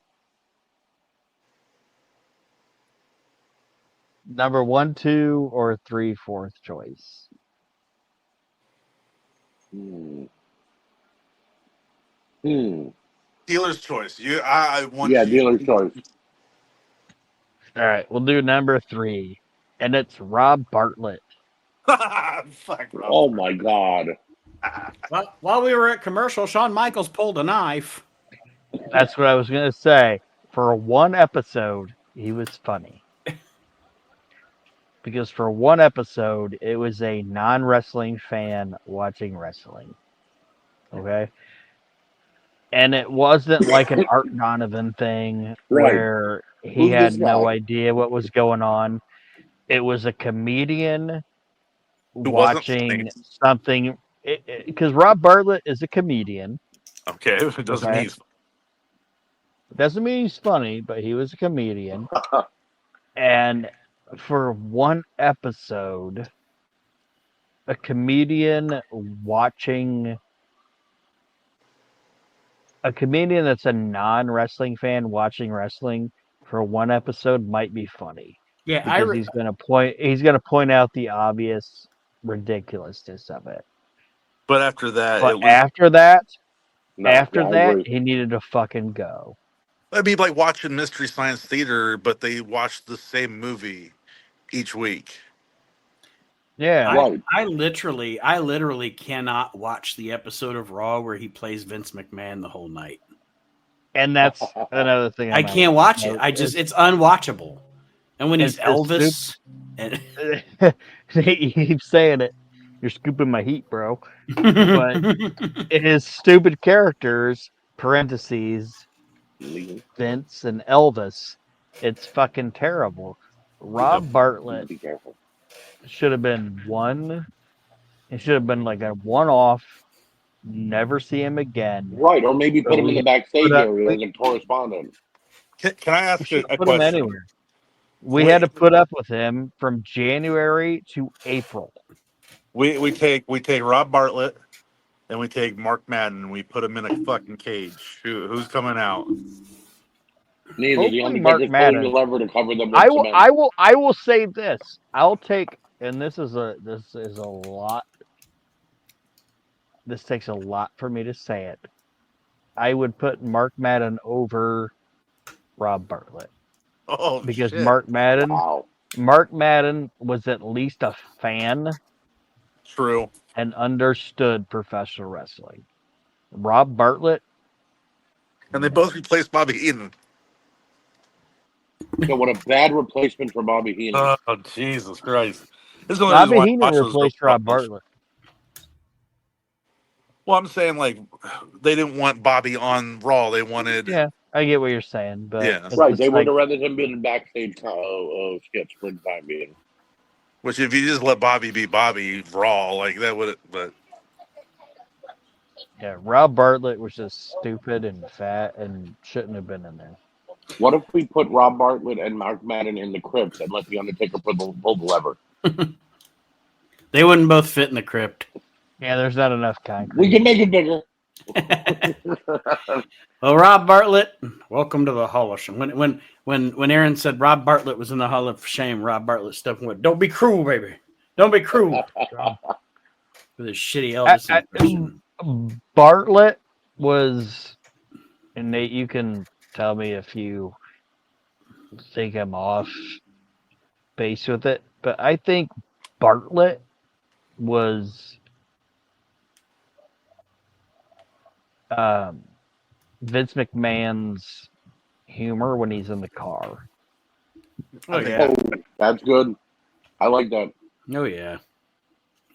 number 1, 2, or 3, 4th choice? Hmm. Hmm. Dealer's choice. I want Yeah, you. dealer's choice. All right, we'll do number 3, and it's Rob Bartlett. Fuck, Rob. Oh my God. Well, while we were at commercial, Shawn Michaels pulled a knife. That's what I was gonna say. For one episode, he was funny. Because for one episode, it was a non-wrestling fan watching wrestling. Okay? And it wasn't like an Art Donovan thing Right. where he Who's had this no guy? idea what was going on. It was a comedian Who wasn't funny. watching something. Because Rob Bartlett is a comedian. Okay, it doesn't Okay? mean. Doesn't mean he's funny, but he was a comedian. And for one episode, a comedian that's a non-wrestling fan watching wrestling for one episode might be funny. Yeah, Because he's gonna point out the obvious ridiculousness of it. But after that, But it was. after that, he needed to fucking go. I mean, like watching Mystery Science Theater, but they watched the same movie each week. Yeah. I literally cannot watch the episode of Raw where he plays Vince McMahon the whole night. And that's another thing. I can't watch it. It's unwatchable. And when he's Elvis, and he keeps saying it. You're scooping my heat, bro. But his stupid characters, parentheses, Vince and Elvis, it's fucking terrible. Rob Bartlett should have been one. It should have been like a one-off. Never see him again. Right, or maybe put him in the backstage area as a correspondent. Can I ask a put question? him anywhere. We had to put up with him from January to April. We take Rob Bartlett and we take Mark Madden and we put him in a fucking cage. Who's coming out? Neither. The only Mark Madden. the lever to cover them. I will say this. I'll take, and this is a lot. This takes a lot for me to say it. I would put Mark Madden over Rob Bartlett. Oh, because shit. Mark Madden was at least a fan. True. And understood professional wrestling. Rob Bartlett. And they both replaced Bobby Heenan. So what a bad replacement for Bobby Heenan. Oh, Jesus Christ. Bobby Heenan replaced Rob Bartlett. Well, I'm saying, like, they didn't want Bobby on Raw. They wanted... Yeah, I get what you're saying. But yeah. Right, they would have rather him be in backstage sketch for the time being. Which, if you just let Bobby be Bobby Raw, like, that would... But... Yeah, Rob Bartlett was just stupid and fat and shouldn't have been in there. What if we put Rob Bartlett and Mark Madden in the crypt and let the Undertaker pull the lever? They wouldn't both fit in the crypt. Yeah, there's not enough concrete. We can make it bigger. Well, Rob Bartlett, welcome to the Hall of Shame. When Aaron said Rob Bartlett was in the Hall of Shame, Rob Bartlett stepped and went, "Don't be cruel, baby. Don't be cruel." With his shitty Elvis impression. Bartlett was, and Nate, you can tell me if you think I'm off base with it, but I think Bartlett was Vince McMahon's humor when he's in the car. Oh, yeah. Oh, that's good. I like that. Oh, yeah.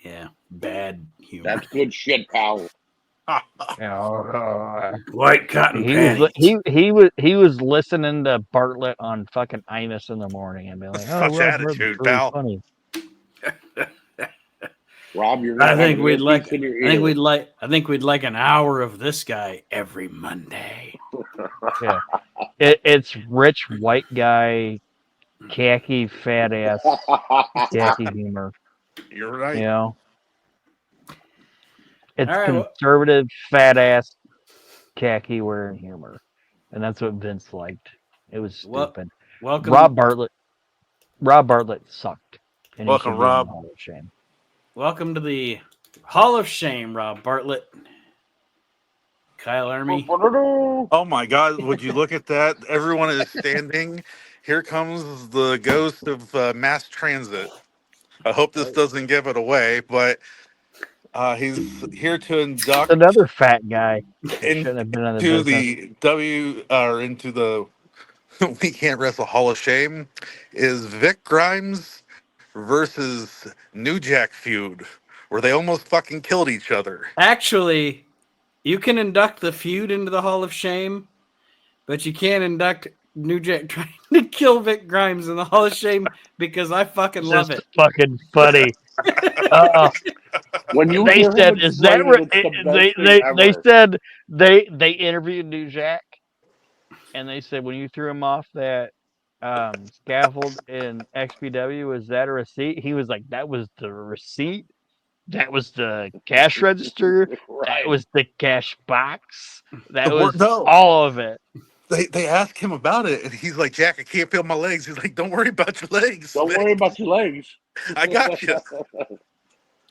Yeah. Bad humor. That's good shit, pal. White cotton he was listening to Bartlett on fucking Imus in the morning and be like, "Oh, such attitude, really pal." Funny. Rob, you're. I think we'd like an hour of this guy every Monday. Yeah, it's rich white guy, khaki fat ass, khaki humor. You're right. You know, it's conservative fat ass, khaki wearing humor, and that's what Vince liked. It was stupid. Welcome, Rob Bartlett. Rob Bartlett sucked. And welcome, Rob. Shame. Welcome to the Hall of Shame, Rob Bartlett. Kyle Army. Oh my God! Would you look at that? Everyone is standing. Here comes the ghost of mass transit. I hope this doesn't give it away, but he's here to induct another fat guy into the We Can't Wrestle Hall of Shame is Vic Grimes versus New Jack feud, where they almost fucking killed each other. Actually, you can induct the feud into the Hall of Shame, but you can't induct New Jack trying to kill Vic Grimes in the Hall of Shame because I fucking love it. Fucking funny. When you they said, "Is that right?" They said they interviewed New Jack, and they said, when you threw him off that scaffold in XPW, was that a receipt? He was like, that was the receipt. That was the cash register. Right. That was the cash box. That was No. all of it. They asked him about it, and he's like, Jack, I can't feel my legs. He's like, don't worry about your legs. Don't worry about your legs. I got you.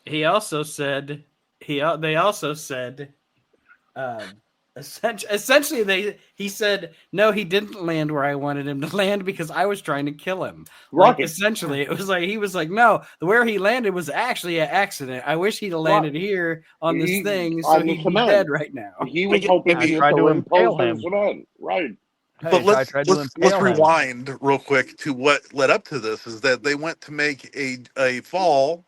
He also said they also said essentially he said no, he didn't land where I wanted him to land because I was trying to kill him. Right. Like, essentially, it was like he was like, no, where he landed was actually an accident. I wish he'd have landed here on this thing, so he'd be dead right now. He was hoping I to tried to impale him. him. Right. But let's him. rewind real quick to what led up to this. Is that they went to make a fall,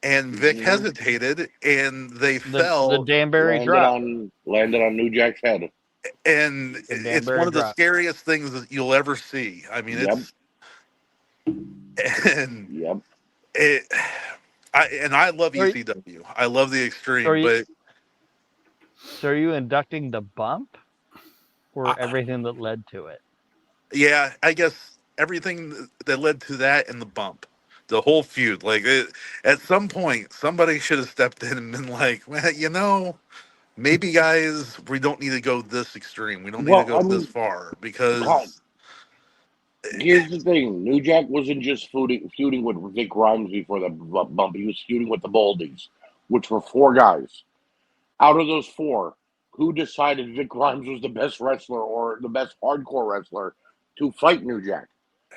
and Vic hesitated, and they fell. The Danbury drop Landed on New Jack's head. And it's one of the scariest things that you'll ever see. I mean, I love ECW. I love the Extreme, So are you inducting the bump or everything that led to it? Yeah, I guess everything that led to that and the bump, the whole feud. Like at some point, somebody should have stepped in and been like, well, maybe guys, we don't need to go this extreme. We don't need to go this far because. Here's the thing: New Jack wasn't just feuding with Vic Grimes before the bump. He was feuding with the Boldies, which were 4 guys. Out of those 4, who decided Vic Grimes was the best wrestler or the best hardcore wrestler to fight New Jack?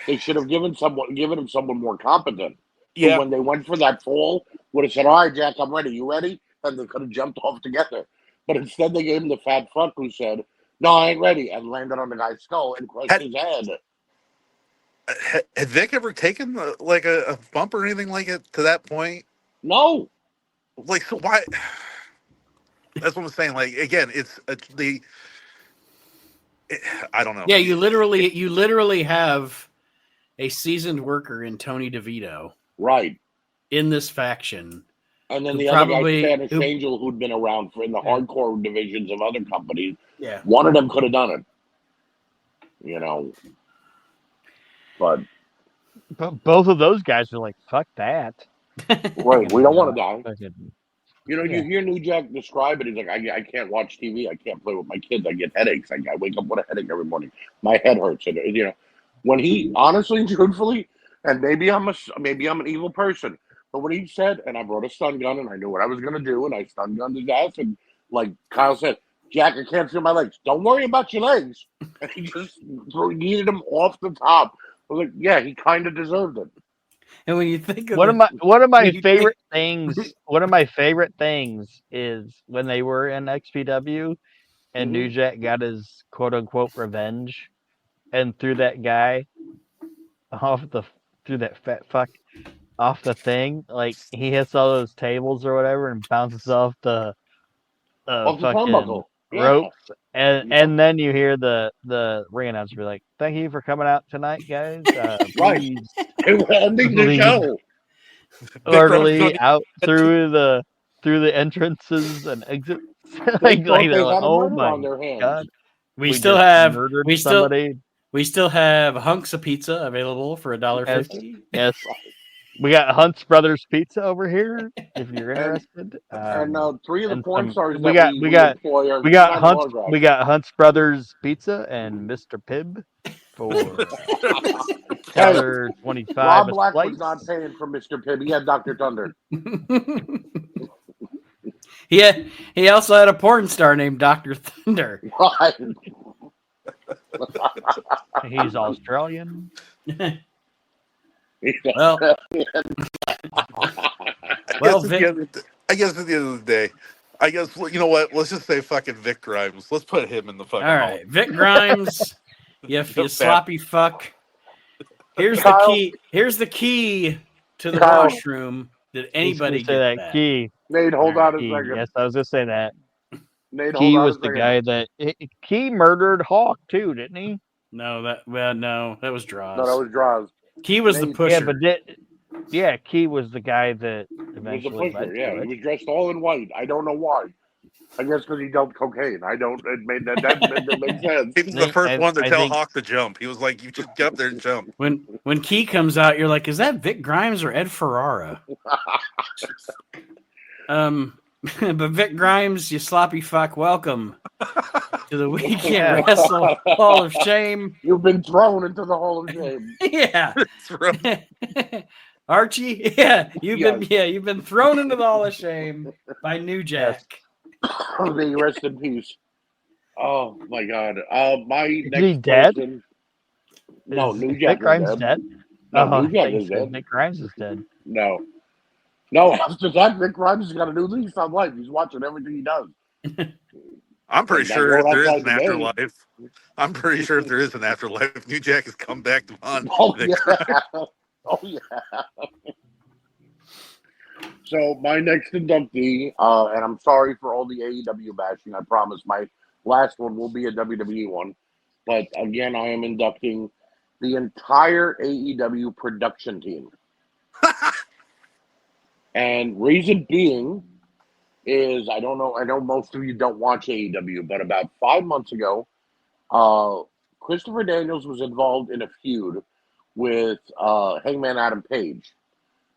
They should have given him someone more competent. Yeah. So when they went for that fall, would have said, "All right, Jack, I'm ready. You ready?" And they could have jumped off together. But instead, they gave him the fat fuck who said, "No, I ain't ready," and landed on the guy's skull and crushed his head. Had Vic ever taken a bump or anything like it to that point? No. Like, so why? That's what I'm saying. Like, again, I don't know. Yeah, you literally have a seasoned worker in Tony DeVito, right, in this faction, and then the other guy, Spanish Angel, who'd been around in the hardcore divisions of other companies. Yeah, one of them could have done it, But both of those guys are like, "Fuck that." Right, we don't want to die. You hear New Jack describe it. He's like, I can't watch TV. I can't play with my kids. I get headaches. I wake up with a headache every morning. My head hurts. And when he honestly and truthfully, and maybe I'm an evil person, but when he said, and I brought a stun gun and I knew what I was gonna do, and I stun gunned his ass, and like Kyle said, Jack, I can't feel my legs. Don't worry about your legs. And he just yeeted him off the top. I was like, yeah, he kind of deserved it. And when you think of one of my favorite things, is when they were in XPW and New Jack got his quote unquote revenge and threw that guy threw that fat fuck off the thing. Like, he hits all those tables or whatever and bounces off the fucking ropes. And then you hear the ring announcer be like, "Thank you for coming out tonight, guys. Please, we're ending the show. Orderly out through the entrances and exits." like oh my god, we still have Hunks of Pizza available for $1.50. Yes. We got Hunt's Brothers Pizza over here if you're interested. And 3 of the porn stars we got Hunt's Brothers Pizza and Mr. Pibb for $1.25. Rob Black was not paying for Mr. Pibb. He had Dr. Thunder. He also had a porn star named Dr. Thunder. Right. He's Australian. Well, I guess at the end of the day, you know what? Let's just say fucking Vic Grimes. Let's put him in the fucking. All right, Vic Grimes, you sloppy fuck. Here's the key. Here's the key to the washroom. Did anybody get that key? Nate, hold on a second. Yes, I was gonna say that. Nate, Key was the guy that Key murdered Hawk too, didn't he? No, that was Draws. No, that was Draws. Key was the pusher. Key was the guy that eventually was the pusher. Yeah, he was dressed all in white. I don't know why. I guess because he dealt cocaine. I don't. It made that makes sense. He was the first one to I tell think- Hawk to jump. He was like, "You just get up there and jump." When Key comes out, you're like, is that Vic Grimes or Ed Ferrara? But Vic Grimes, you sloppy fuck, welcome to the Weekend Wrestle Hall of Shame. You've been thrown into the Hall of Shame. Yeah. That's Archie, you've been thrown into the Hall of Shame by New Jack. May you rest in peace. Oh my God. My Is next he dead? person. No, Is New Vic Jack Grimes is dead? No, New Jack thanks, is dead. Vic Grimes is dead. No, after that, Vic Grimes has got a new lease on life. He's watching everything he does. I'm pretty Like that sure girl if there is outside an the gate. afterlife, I'm pretty sure if there is an afterlife, New Jack has come back on. Oh yeah. Oh yeah. So my next inductee, and I'm sorry for all the AEW bashing. I promise my last one will be a WWE one. But again, I am inducting the entire AEW production team. And reason being is I don't know. I know most of you don't watch AEW, but about 5 months ago, Christopher Daniels was involved in a feud with Hangman Adam Page.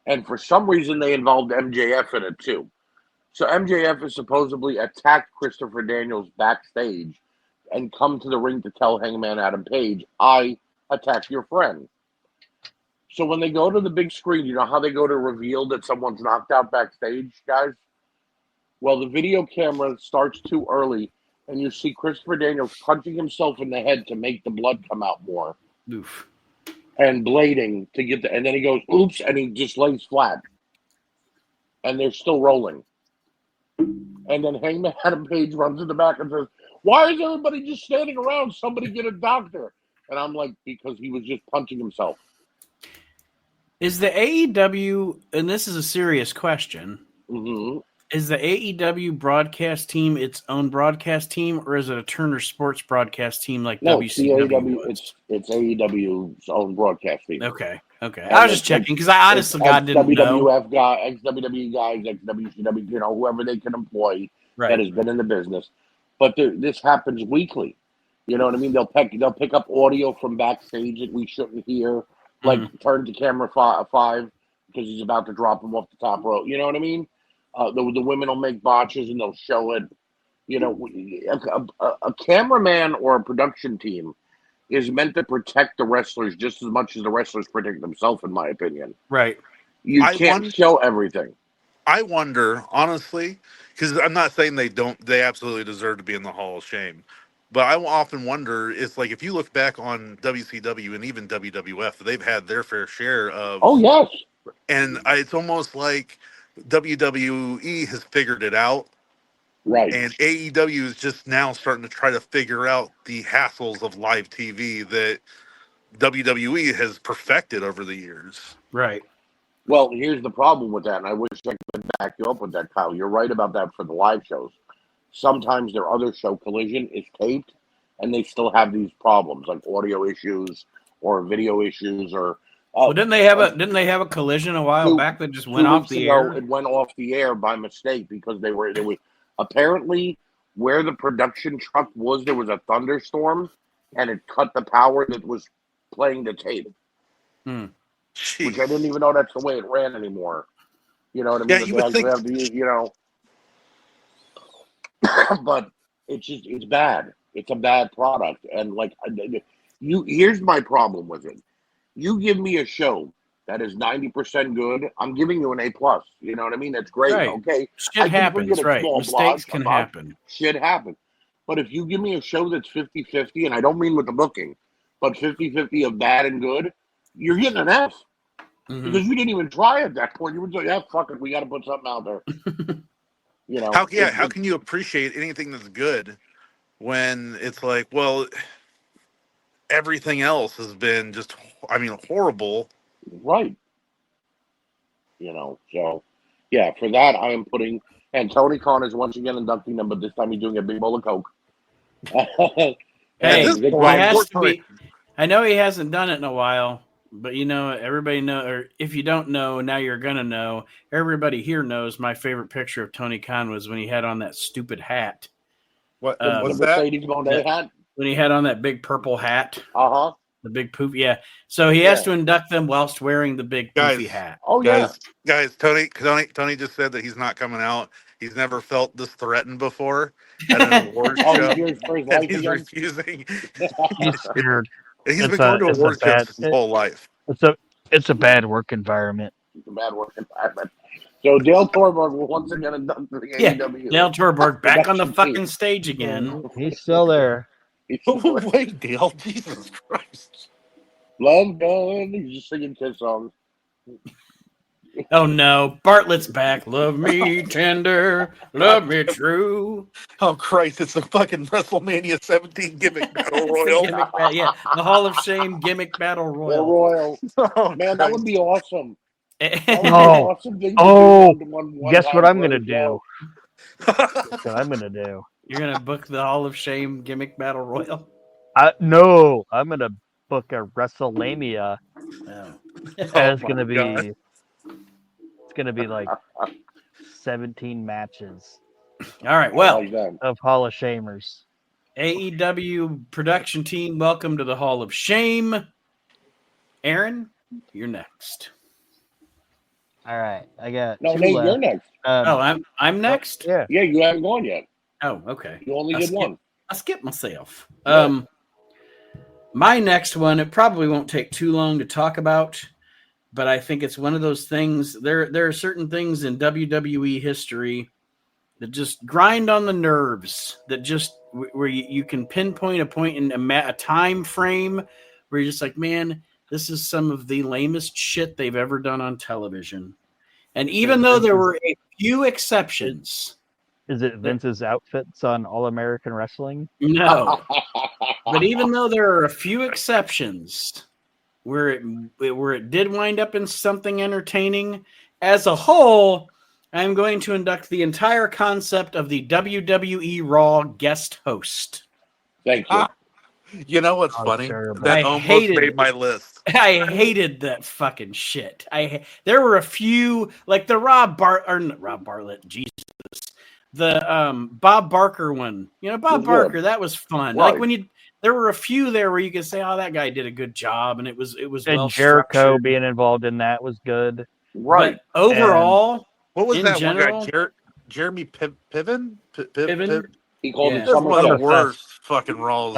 And for some reason, they involved MJF in it too. So MJF has supposedly attacked Christopher Daniels backstage and come to the ring to tell Hangman Adam Page, I attacked your friend. So when they go to the big screen, you know how they go to reveal that someone's knocked out backstage, guys? Well, the video camera starts too early, and you see Christopher Daniels punching himself in the head to make the blood come out more. Oof. And blading to get and then he goes, oops, and he just lays flat. And they're still rolling. And then Hangman Adam Page runs in the back and says, why is everybody just standing around? Somebody get a doctor. And I'm like, because he was just punching himself. Is the AEW, and this is a serious question, Mm-hmm. is the AEW broadcast team its own broadcast team, or is it a Turner Sports broadcast team like No, it's the WCW AEW. was? It's AEW's own broadcast team. Okay. And I was just checking because I honestly God didn't know. WWF guy, ex-WWE guys, ex-WCW, whoever they can employ that has been in the business. But this happens weekly. You know what I mean? They'll pick up audio from backstage that we shouldn't hear, like turn to camera 5 because he's about to drop him off the top rope. You know what I mean? The women will make botches and they'll show it. You know, a cameraman or a production team is meant to protect the wrestlers just as much as the wrestlers protect themselves, in my opinion. Right. You can't show everything. I wonder, honestly, because I'm not saying they absolutely deserve to be in the Hall of Shame. But I often wonder, it's like if you look back on WCW and even WWF, they've had their fair share of. Oh, yes. And it's almost like WWE has figured it out. Right. And AEW is just now starting to try to figure out the hassles of live TV that WWE has perfected over the years. Right. Well, here's the problem with that, and I wish I could back you up with that, Kyle. You're right about that for the live shows. Sometimes their other show, Collision, is taped, and they still have these problems, like audio issues or video issues, or well, didn't they have a collision a while back that just went off the air? It went off the air by mistake because there was apparently where the production truck was, there was a thunderstorm, and it cut the power that was playing the tape. Which I didn't even know that's the way it ran anymore. You know what I mean? Yeah, you would think. But it's bad. It's a bad product, and here's my problem with it. You give me a show that is 90% good, I'm giving you an A+. You know what I mean? That's great. Right. Okay. Shit happens, right? Mistakes can happen. Shit happens. But if you give me a show that's 50-50, and I don't mean with the booking, but 50-50 of bad and good, you're getting an F. Because you didn't even try at that point. You were just like, yeah, fuck it, we got to put something out there. You know? How can you appreciate anything that's good when it's like, well, everything else has been just, horrible. Right. You know, so, yeah, for that, I am putting, and Tony Khan is once again inducting them, but this time he's doing a big bowl of Coke. Hey, he has to be. I know he hasn't done it in a while, But everybody know, or if you don't know, now you're gonna know. Everybody here knows my favorite picture of Tony Khan was when he had on that stupid hat. What The was that? Mercedes Monet hat. When he had on that big purple hat. Uh-huh. The big poof. Yeah. So he has to induct them whilst wearing the big poofy hat. Oh yeah. Guys, Tony just said that he's not coming out. He's never felt this threatened before at an award show. And he's refusing. He's scared. He's been going to award shows his whole life. It's a bad work environment. It's a bad work environment. So Dale Torborg will once again induct the AEW. Dale Torborg back on the fucking stage again. He's still there. Wait, Dale, Jesus Christ. Love Gun. He's just singing Kiss songs. Oh no, Bartlett's back. Love me tender, love me true. Oh Christ, it's a fucking WrestleMania 17 gimmick battle royal. Yeah, the Hall of Shame gimmick battle royal. Oh, man, that would be awesome. Guess Guess what I'm gonna do? That's what I'm gonna do. You're gonna book the Hall of Shame gimmick battle royal? No, I'm gonna book a WrestleMania. Oh. It's gonna be. God. It's gonna be like 17 matches. All right. Well, of Hall of Shamers. AEW production team, welcome to the Hall of Shame. Aaron, you're next. All right, I got. No, Nate, you're next. I'm next. Yeah, you haven't gone yet. Oh, okay. You only did one. I skipped myself. Yeah. My next one, it probably won't take too long to talk about, but I think it's one of those things. There are certain things in WWE history that just grind on the nerves. That just where you can pinpoint a point in a time frame where you're just like, man, this is some of the lamest shit they've ever done on television. And even though there were a few exceptions. Is it Vince's outfits on All American Wrestling? No. But even though there are a few exceptions where it did wind up in something entertaining, as a whole, I'm going to induct the entire concept of the WWE Raw guest host. Thank you. You know what's funny? Terrible. That almost made my list. I hated that fucking shit. There were a few, like the not Rob Bartlett, Jesus. The Bob Barker one. Bob Barker, that was fun. Right. Like there were a few there where you could say, oh, that guy did a good job, and it was and well Jericho structured. being involved in that was good. Right. But overall, what was that general, one guy? Jeremy Piven? Piven? He called it That's one of the Summerfest. worst fucking Raws.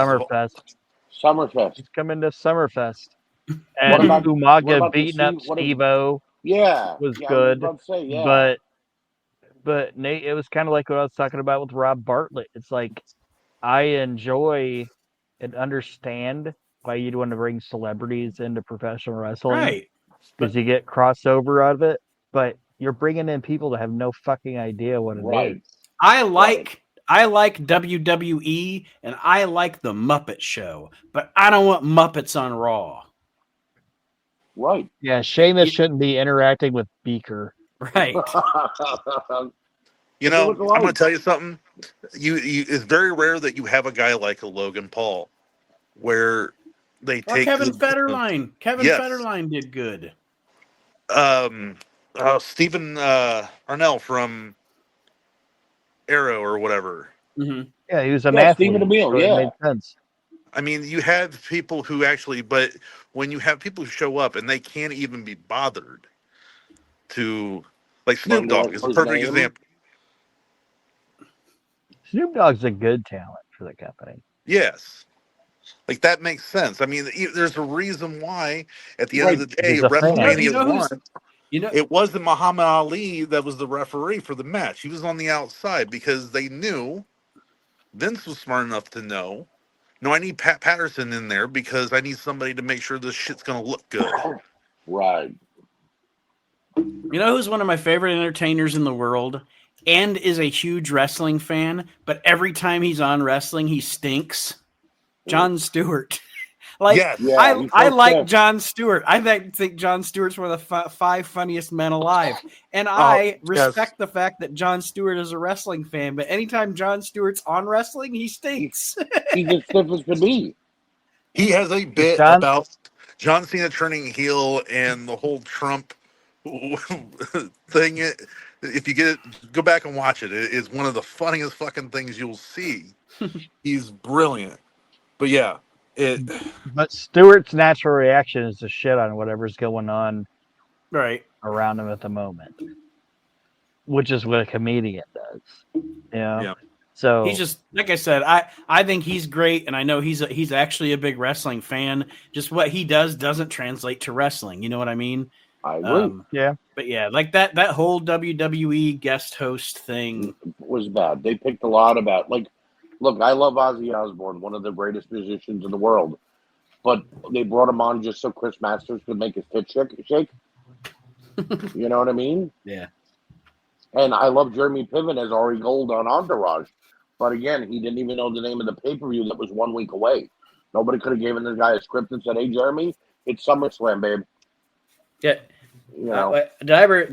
Summerfest. He's coming to Summerfest. What And about Umaga beating up Steve-O was good. But Nate, it was kind of like what I was talking about with Rob Bartlett. It's like I enjoy and understand why you'd want to bring celebrities into professional wrestling, right? Because you get crossover out of it. But you're bringing in people that have no fucking idea what it is. I like WWE and I like the Muppet Show, but I don't want Muppets on Raw. Right. Yeah, Sheamus shouldn't be interacting with Beaker. Right. I'm going to tell you something. It's very rare that you have a guy like a Logan Paul, where they take Kevin Federline. Federline did good. Stephen Arnell from Arrow or whatever. Mm-hmm. Yeah, he was an athlete. Stephen Amell, so it made sense. I mean, you have people who actually, but when you have people who show up and they can't even be bothered to, like Snoop Dogg is a perfect example. Snoop Dogg's a good talent for the company. Yes. Like, that makes sense. I mean, there's a reason why, at the end of the day, WrestleMania 1, it wasn't Muhammad Ali that was the referee for the match. He was on the outside because they knew, Vince was smart enough to know, no, I need Pat Patterson in there because I need somebody to make sure this shit's going to look good. Right. You know who's one of my favorite entertainers in the world and is a huge wrestling fan, but every time he's on wrestling, he stinks? Jon Stewart. I like Jon Stewart. I think Jon Stewart's one of the 5 funniest men alive. And I respect the fact that Jon Stewart is a wrestling fan, but anytime Jon Stewart's on wrestling, he stinks. He's as stiff as can be. He has a bit about John Cena turning heel and the whole Trump thing. If you get it, go back and watch it. It is one of the funniest fucking things you'll see. He's brilliant. But yeah, But Stewart's natural reaction is to shit on whatever's going on Right. around him at the moment, which is what a comedian does. You know? Yeah. So He's just like I said. I think he's great, and I know he's actually a big wrestling fan. Just what he does doesn't translate to wrestling. You know what I mean? I agree. Yeah. But yeah, like that whole WWE guest host thing was bad. They picked a lot about look, I love Ozzy Osbourne, one of the greatest musicians in the world. But they brought him on just so Chris Masters could make his tit shake. You know what I mean? Yeah. And I love Jeremy Piven as Ari Gold on Entourage. But again, he didn't even know the name of the pay-per-view that was 1 week away. Nobody could have given this guy a script and said, "Hey, Jeremy, it's SummerSlam, babe." Yeah. You know, Did I ever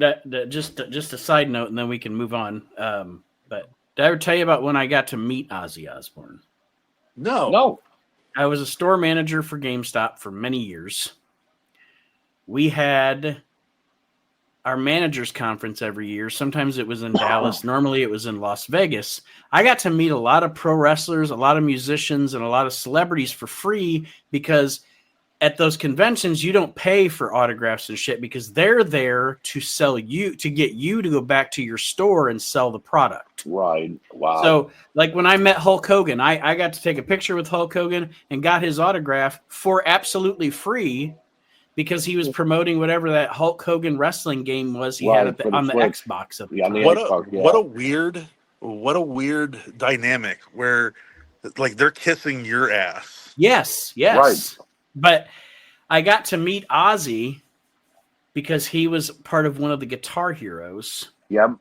just a side note, and then we can move on. But did I ever tell you about when I got to meet Ozzy Osbourne? no. I was a store manager for GameStop for many years. We had our managers conference every year. Sometimes it was in Dallas. Normally it was in Las Vegas. I got to meet a lot of pro wrestlers, a lot of musicians, and a lot of celebrities for free because at those conventions, you don't pay for autographs and shit because they're there to sell you, to get you to go back to your store and sell the product. Right. Wow. So, like when I met Hulk Hogan, I got to take a picture with Hulk Hogan and got his autograph for absolutely free because he was promoting whatever that Hulk Hogan wrestling game was he had on the Xbox at the time. What a weird dynamic where like they're kissing your ass. Yes. Right. But I got to meet Ozzy because he was part of one of the Guitar Heroes. Yep.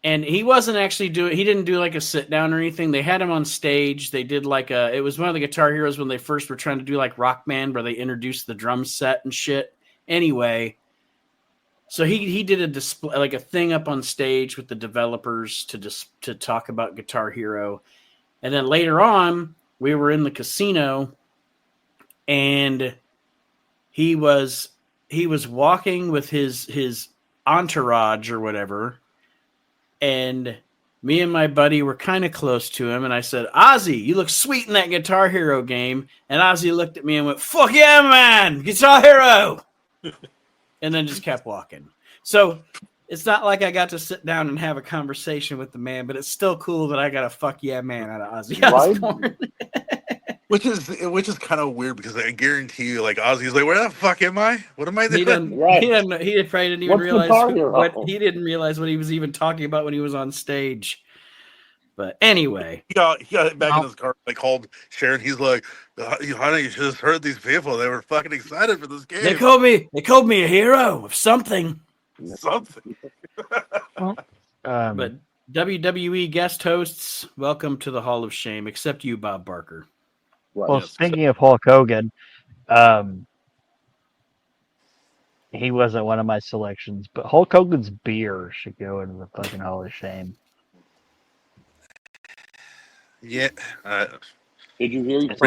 And he wasn't actually he didn't do like a sit down or anything. They had him on stage. They did it was one of the Guitar Heroes when they first were trying to do like Rock Band where they introduced the drum set and shit. Anyway, so he did a display, like a thing up on stage with the developers to talk about Guitar Hero. And then later on, we were in the casino and he was walking with his entourage or whatever. And me and my buddy were kind of close to him. And I said, "Ozzy, you look sweet in that Guitar Hero game." And Ozzy looked at me and went, "Fuck yeah, man, Guitar Hero." And then just kept walking. So it's not like I got to sit down and have a conversation with the man, but it's still cool that I got a fuck yeah, man out of Ozzy Osbourne. Which is kind of weird because I guarantee you, like Ozzy's like, "Where the fuck am I? What am I doing?" He probably didn't even realize what he was even talking about when he was on stage. But anyway, he got it back in his car. They called Sharon. He's like, "Honey, you should have heard these people. They were fucking excited for this game. They called me a hero of something." But WWE guest hosts, welcome to the Hall of Shame, except you, Bob Barker. Well, speaking of Hulk Hogan, he wasn't one of my selections, but Hulk Hogan's beer should go into the fucking Hall of Shame. Yeah. Did you hear? It's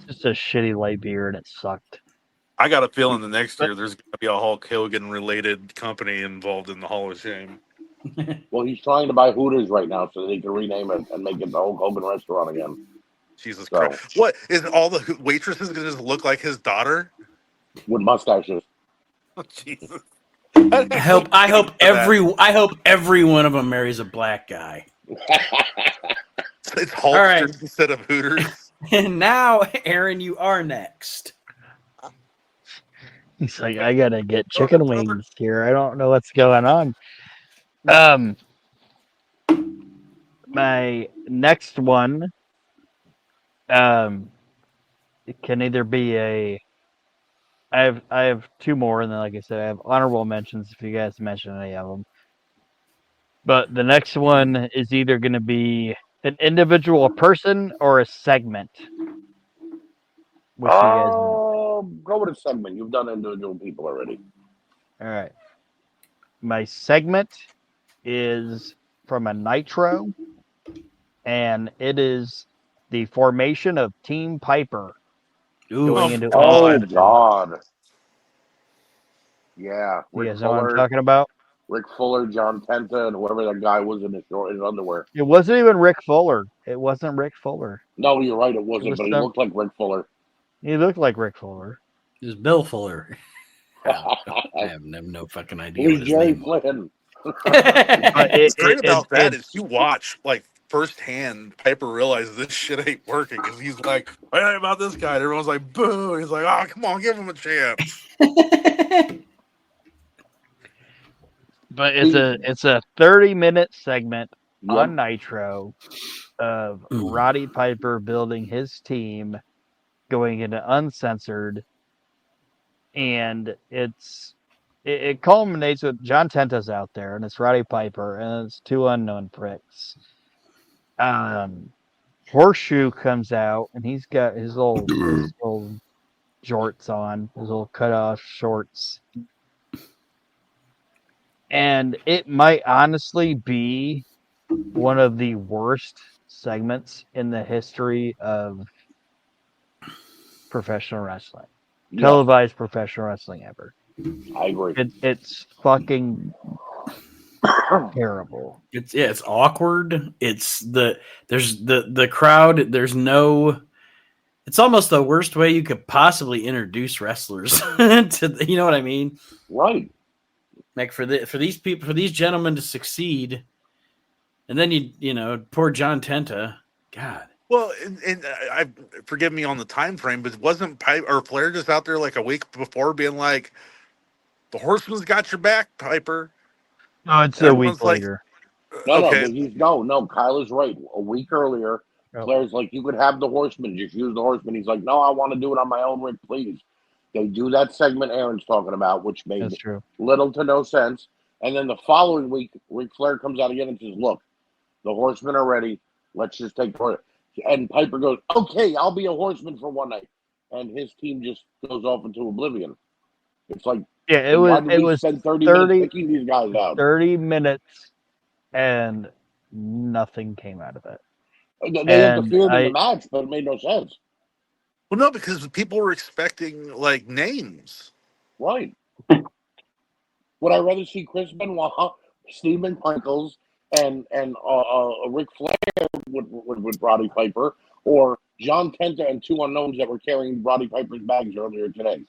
just a shitty light beer, and it sucked. I got a feeling the next year there's going to be a Hulk Hogan related company involved in the Hall of Shame. Well, he's trying to buy Hooters right now so that he can rename it and make it the Hulk Hogan restaurant again. Jesus Christ! What is all the waitresses going to just look like his daughter with mustaches? Oh, Jesus! I hope every one of them marries a black guy. It's Hulksters instead of Hooters. And now, Aaron, you are next. He's like, I gotta get chicken wings here. I don't know what's going on. My next one, it can either be I have two more, and then, like I said, I have honorable mentions if you guys mention any of them. But the next one is either going to be an individual person or a segment. Go with a segment. You've done individual people already. All right. My segment is from a Nitro, and it is the formation of Team Piper going into Oh uncensored. God. Yeah, You guys know what I'm talking about? Rick Fuller, John Tenta, and whoever that guy was in his underwear. It wasn't even Rick Fuller. It wasn't Rick Fuller. No, you're right, it wasn't, was but he some- looked like Rick Fuller. He looked like Rick Fuller. It was Bill Fuller. I have no fucking idea what his Jerry name was. Flynn. But What's great about that is you watch like firsthand. Piper realizes this shit ain't working because he's like, "What about this guy?" And everyone's like, "Boo!" He's like, "Oh, come on, give him a chance." But it's a 30-minute segment on Nitro of Roddy Piper building his team, going into uncensored, and it culminates with John Tenta's out there, and it's Roddy Piper, and it's two unknown pricks. Horseshoe comes out, and he's got his old jorts on, his old cutoff shorts. And it might honestly be one of the worst segments in the history of professional wrestling. Televised professional wrestling ever. I agree. It's fucking terrible. It's awkward. It's there's the crowd. There's no. It's almost the worst way you could possibly introduce wrestlers to. You know what I mean? Right. Like for these people, for these gentlemen to succeed, and then you know poor John Tenta. God. Well, and I forgive me on the time frame, but wasn't Piper or Flair just out there like a week before being like, "The Horseman's got your back, Piper"? No, it's a week later. No, Kyle is right. A week earlier, Flair's like, "You could have the Horseman, just use the Horseman." He's like, "No, I want to do it on my own, Rick, please." They do that segment Aaron's talking about, which made little to no sense. And then the following week, Ric Flair comes out again and says, "Look, the Horsemen are ready. Let's just take the." And Piper goes, "Okay, I'll be a Horseman for one night," and his team just goes off into oblivion. It's like, it was spend 30 minutes picking these guys out. 30 minutes, and nothing came out of it. They interfered in the match, but it made no sense. Well, no, because people were expecting like names. Right. Would I rather see Chris Benoit, Steve Michaels, and Ric Flair with Roddy Piper, or John Tenta and two unknowns that were carrying Roddy Piper's bags earlier today?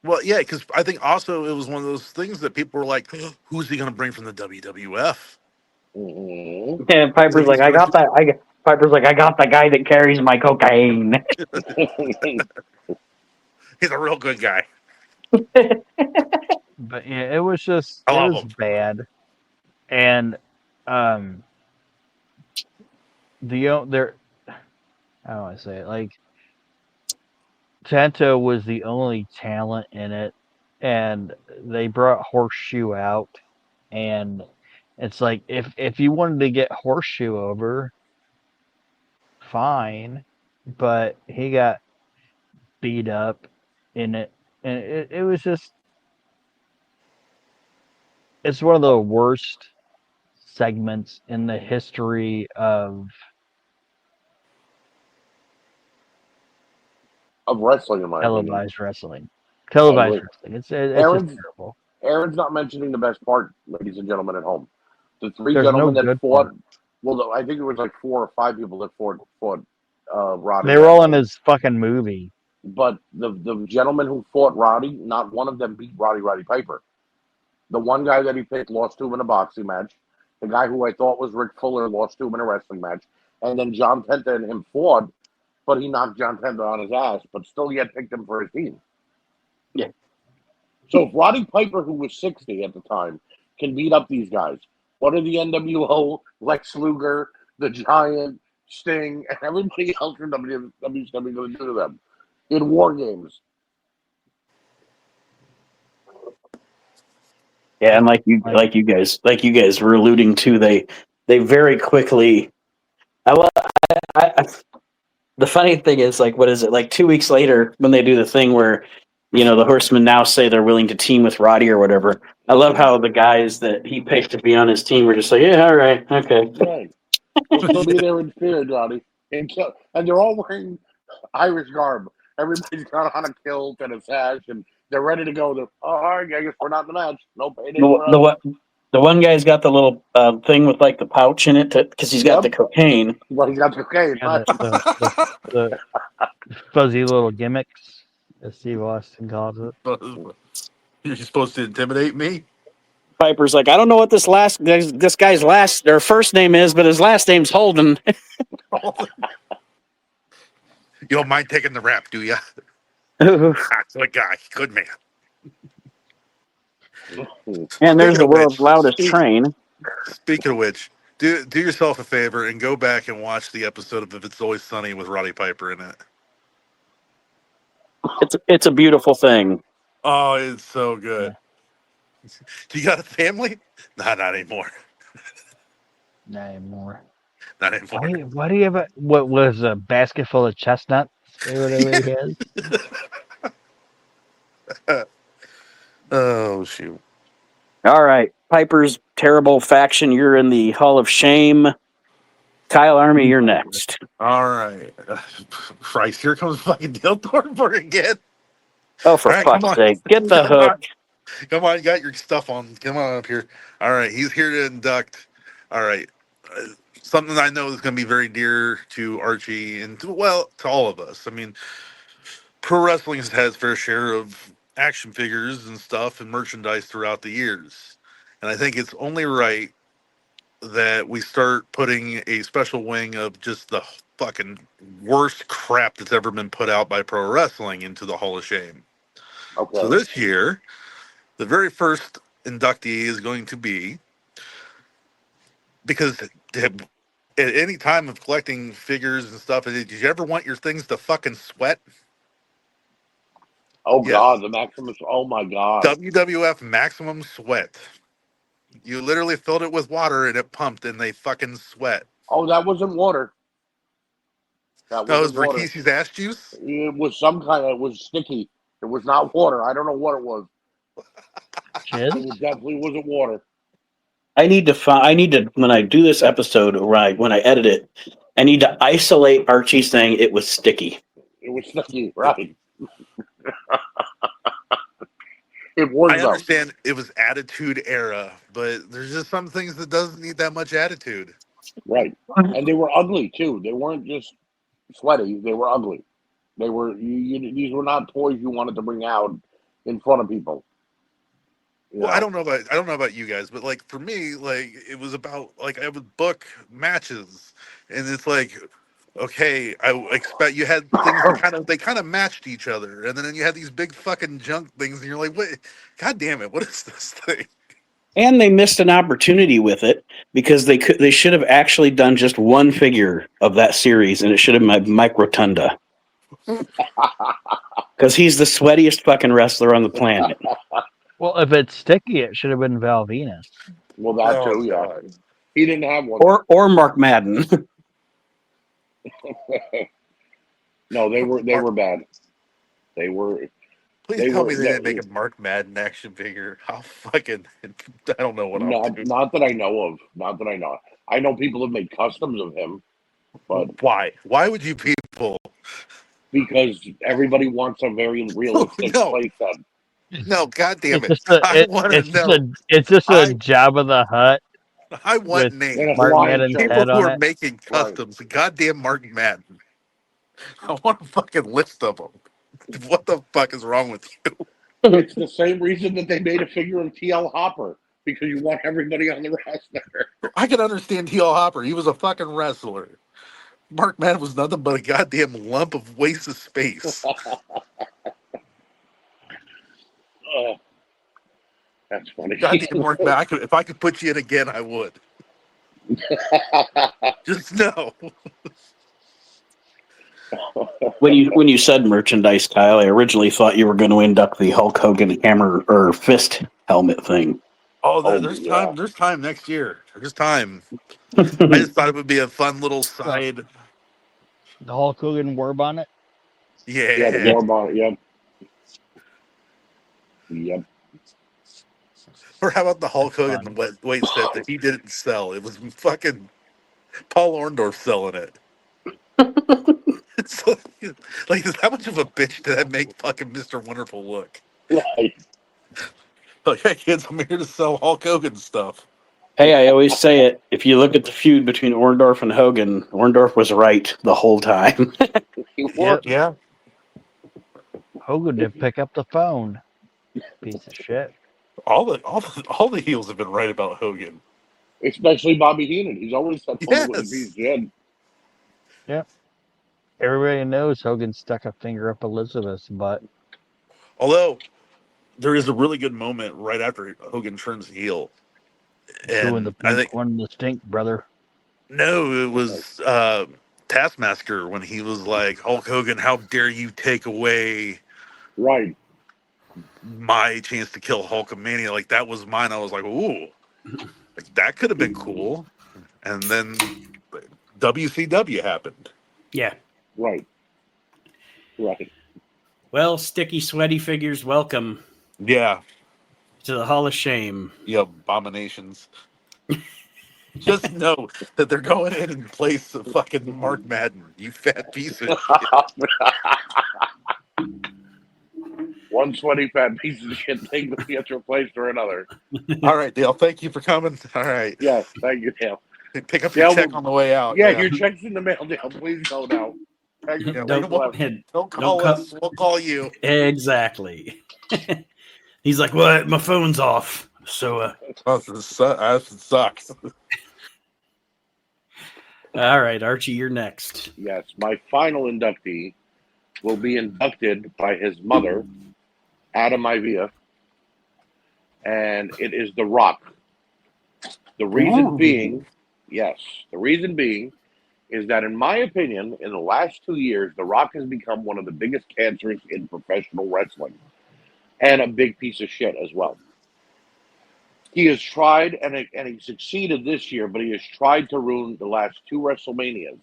Well, yeah, because I think also it was one of those things that people were like, "Who's he going to bring from the WWF?" Mm-hmm. And Piper's like, I got that. Piper's like, I got the guy that carries my cocaine. He's a real good guy. But yeah, it was bad, and how do I say it? Like, Tenta was the only talent in it, and they brought Horseshoe out, and it's like if you wanted to get Horseshoe over, fine, but he got beat up in it, and it was just, it's one of the worst segments in the history of wrestling, in my televised opinion. wrestling. Televised wrestling. It's just terrible. Aaron's not mentioning the best part, ladies and gentlemen at home. The three gentlemen that fought. Part. Well, I think it was like 4 or 5 people that fought Roddy. They were all in his fucking movie. But the gentleman who fought Roddy, not one of them beat Roddy Piper. The one guy that he picked lost to him in a boxing match. The guy who I thought was Rick Fuller lost to him in a wrestling match. And then John Tenta and him fought, but he knocked John Tenta on his ass, but still yet picked him for his team. Yeah. So if Roddy Piper, who was 60 at the time, can beat up these guys, what are the NWO, Lex Luger, the Giant, Sting, and everybody else from WWE's going to do to them in War Games? Yeah, and like you guys were alluding to, they very quickly. The funny thing is, like, what is it? Like 2 weeks later, when they do the thing where, you know, the Horsemen now say they're willing to team with Roddy or whatever. I love how the guys that he picked to be on his team were just like, yeah, all right, okay. Right. We'll still be there in spirit, Roddy. And they're all wearing Irish garb. Everybody's got on a kilt and a sash, and they're ready to go. All right, I guess we're not in the match. No payday for us. The one guy's got the little thing with like the pouch in it because he's got the cocaine. Well, he's got the cocaine. And the fuzzy little gimmicks, as Steve Austin calls it. You're supposed to intimidate me? Piper's like, I don't know what this guy's their first name is, but his last name's Holden. You don't mind taking the rap, do you? And That's the guy. Good man. there's the world's loudest train. Speaking of which, do yourself a favor and go back and watch the episode of If It's Always Sunny with Roddy Piper in it. It's a beautiful thing. Oh, it's so good. Yeah. Do you got a family? Nah, not anymore. Not anymore. Not anymore. Why do you have what was a basket full of chestnuts or whatever he has? Oh, shoot. All right. Piper's terrible faction. You're in the Hall of Shame. Kyle Army, you're next. All right. Christ, here comes fucking Dale Thornburg again. Oh, for fuck's sake. Get the hook. Come on, you got your stuff on. Come on up here. All right, he's here to induct. All right. Something I know is going to be very dear to Archie and, to all of us. I mean, pro wrestling has had its fair share of action figures and stuff and merchandise throughout the years. And I think it's only right that we start putting a special wing of just the fucking worst crap that's ever been put out by pro wrestling into the Hall of Shame. Okay. So this year, the very first inductee is going to be, because at any time of collecting figures and stuff, did you ever want your things to fucking sweat? Oh, yes. God, the Maximus. Oh, my God. WWF Maximum Sweat. You literally filled it with water and it pumped and they fucking sweat. Oh, that wasn't water. That was Rikishi's ass juice? It was it was sticky. It was not water. I don't know what it was. It definitely wasn't water. I need to, when I do this episode, when I edit it, I need to isolate Archie saying it was sticky. It was sticky, right. It was. I understand it was Attitude Era, but there's just some things that doesn't need that much attitude. Right. And they were ugly, too. They weren't just sweaty. They were ugly. They were. These were not toys you wanted to bring out in front of people. Well, I don't know about you guys, but like for me, like it was about like I would book matches, and it's like, okay, I expect you had things that they kind of matched each other, and then you had these big fucking junk things, and you're like, what? God damn it, what is this thing? And they missed an opportunity with it because they should have actually done just one figure of that series, and it should have been Mike Rotunda. Because he's the sweatiest fucking wrestler on the planet. Well, if it's sticky, it should have been Val Venus. Well, that too, yeah. God. He didn't have one. Or Mark Madden. No, they were bad. They were. Please tell me they didn't make a Mark Madden action figure. How fucking I don't know what I'll do. Not that I know of. Not that I know. I know people have made customs of him, but why? Why would you people? Because everybody wants a very realistic playset. No, goddamn it! It's just a Jabba the Hutt. I want names. Mark Madden's people head who on are it. making customs. Right. Goddamn Mark Madden. I want a fucking list of them. What the fuck is wrong with you? It's the same reason that they made a figure of TL Hopper, because you want everybody on the roster. I can understand TL Hopper. He was a fucking wrestler. Mark Madden was nothing but a goddamn lump of wasted space. That's funny. Goddamn Mark Madden. If I could put you in again, I would. Just know. When you said merchandise, Kyle, I originally thought you were going to induct the Hulk Hogan hammer or fist helmet thing. There's time. There's time next year. There's time. I just thought it would be a fun little side. The Hulk Hogan war bonnet. Yeah, the war bonnet. Yep. Or how about the Hulk Hogan weight set that he didn't sell? It was fucking Paul Orndorff selling it. Like, how much of a bitch did that make fucking Mr. Wonderful look? Right. Like, hey kids, I'm here to sell Hulk Hogan stuff. Hey, I always say it. If you look at the feud between Orndorff and Hogan, Orndorff was right the whole time. Yep. Yeah. Hogan didn't pick up the phone. Piece of shit. All the heels have been right about Hogan. Especially Bobby Heenan. He's always said Hogan was a Yes. piece of shit. Yep. Everybody knows Hogan stuck a finger up Elizabeth's butt. Although there is a really good moment right after Hogan turns heel. Doing And the I pink think one, the stink, brother. no, it was Taskmaster when he was like, Hulk Hogan, how dare you take away Right. my chance to kill Hulkamania? Like, that was mine. I was like, ooh, like, that could have been cool. And then WCW happened. Yeah. Right. Right. Well, sticky, sweaty figures, welcome Yeah. to the Hall of Shame. Yeah, abominations. Just know that they're going in and place of fucking Mark Madden, you fat piece of shit. One sweaty fat piece of shit thing gets replaced for another. All right, Dale, thank you for coming. All right. Yes, thank you, Dale. Pick up your Dale, check on the way out. Yeah, your check's in the mail, Dale. Please go now. Thank you. Yeah, Don't call us. We'll call you. Exactly. He's like, what? My phone's off. So, That sucks. all right, Archie, you're next. Yes, my final inductee will be inducted by his mother, Adam Ivia, and it is The Rock. The reason being, is that, in my opinion, in the last 2 years, The Rock has become one of the biggest cancers in professional wrestling, and a big piece of shit as well. He has tried, and he succeeded this year, but he has tried to ruin the last 2 WrestleManias.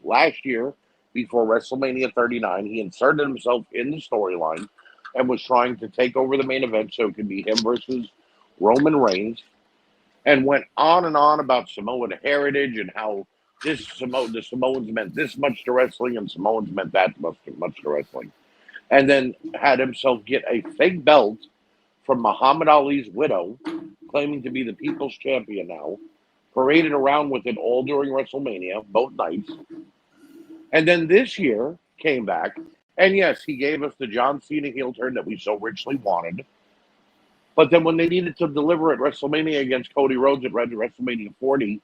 Last year, before WrestleMania 39, he inserted himself in the storyline and was trying to take over the main event so it could be him versus Roman Reigns, and went on and on about Samoan heritage and how the Samoans meant this much to wrestling and Samoans meant that much to wrestling. And then had himself get a fake belt from Muhammad Ali's widow, claiming to be the people's champion now, paraded around with it all during WrestleMania, both nights. And then this year came back, and yes, he gave us the John Cena heel turn that we so richly wanted. But then when they needed to deliver at WrestleMania against Cody Rhodes at WrestleMania 40,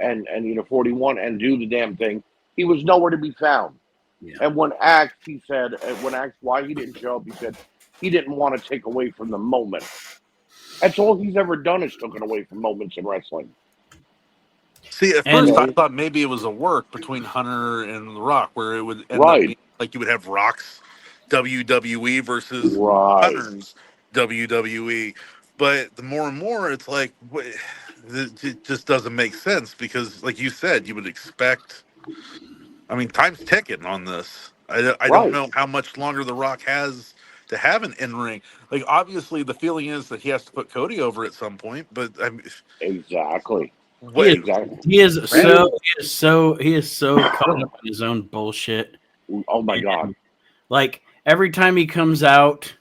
and 41, and do the damn thing, he was nowhere to be found. Yeah. And when asked why he didn't show up, he said he didn't want to take away from the moment. That's all he's ever done, is taken away from moments in wrestling. See, at first I thought maybe it was a work between Hunter and The Rock, where it would end up being like you would have Rock's WWE versus Hunter's WWE. But the more and more, it's like, it just doesn't make sense, because, like you said, you would expect. I mean, time's ticking on this. I don't know how much longer The Rock has to have an in-ring. Like, obviously, the feeling is that he has to put Cody over at some point. But I mean, exactly. He is so caught up in his own bullshit. Oh my god! Like, every time he comes out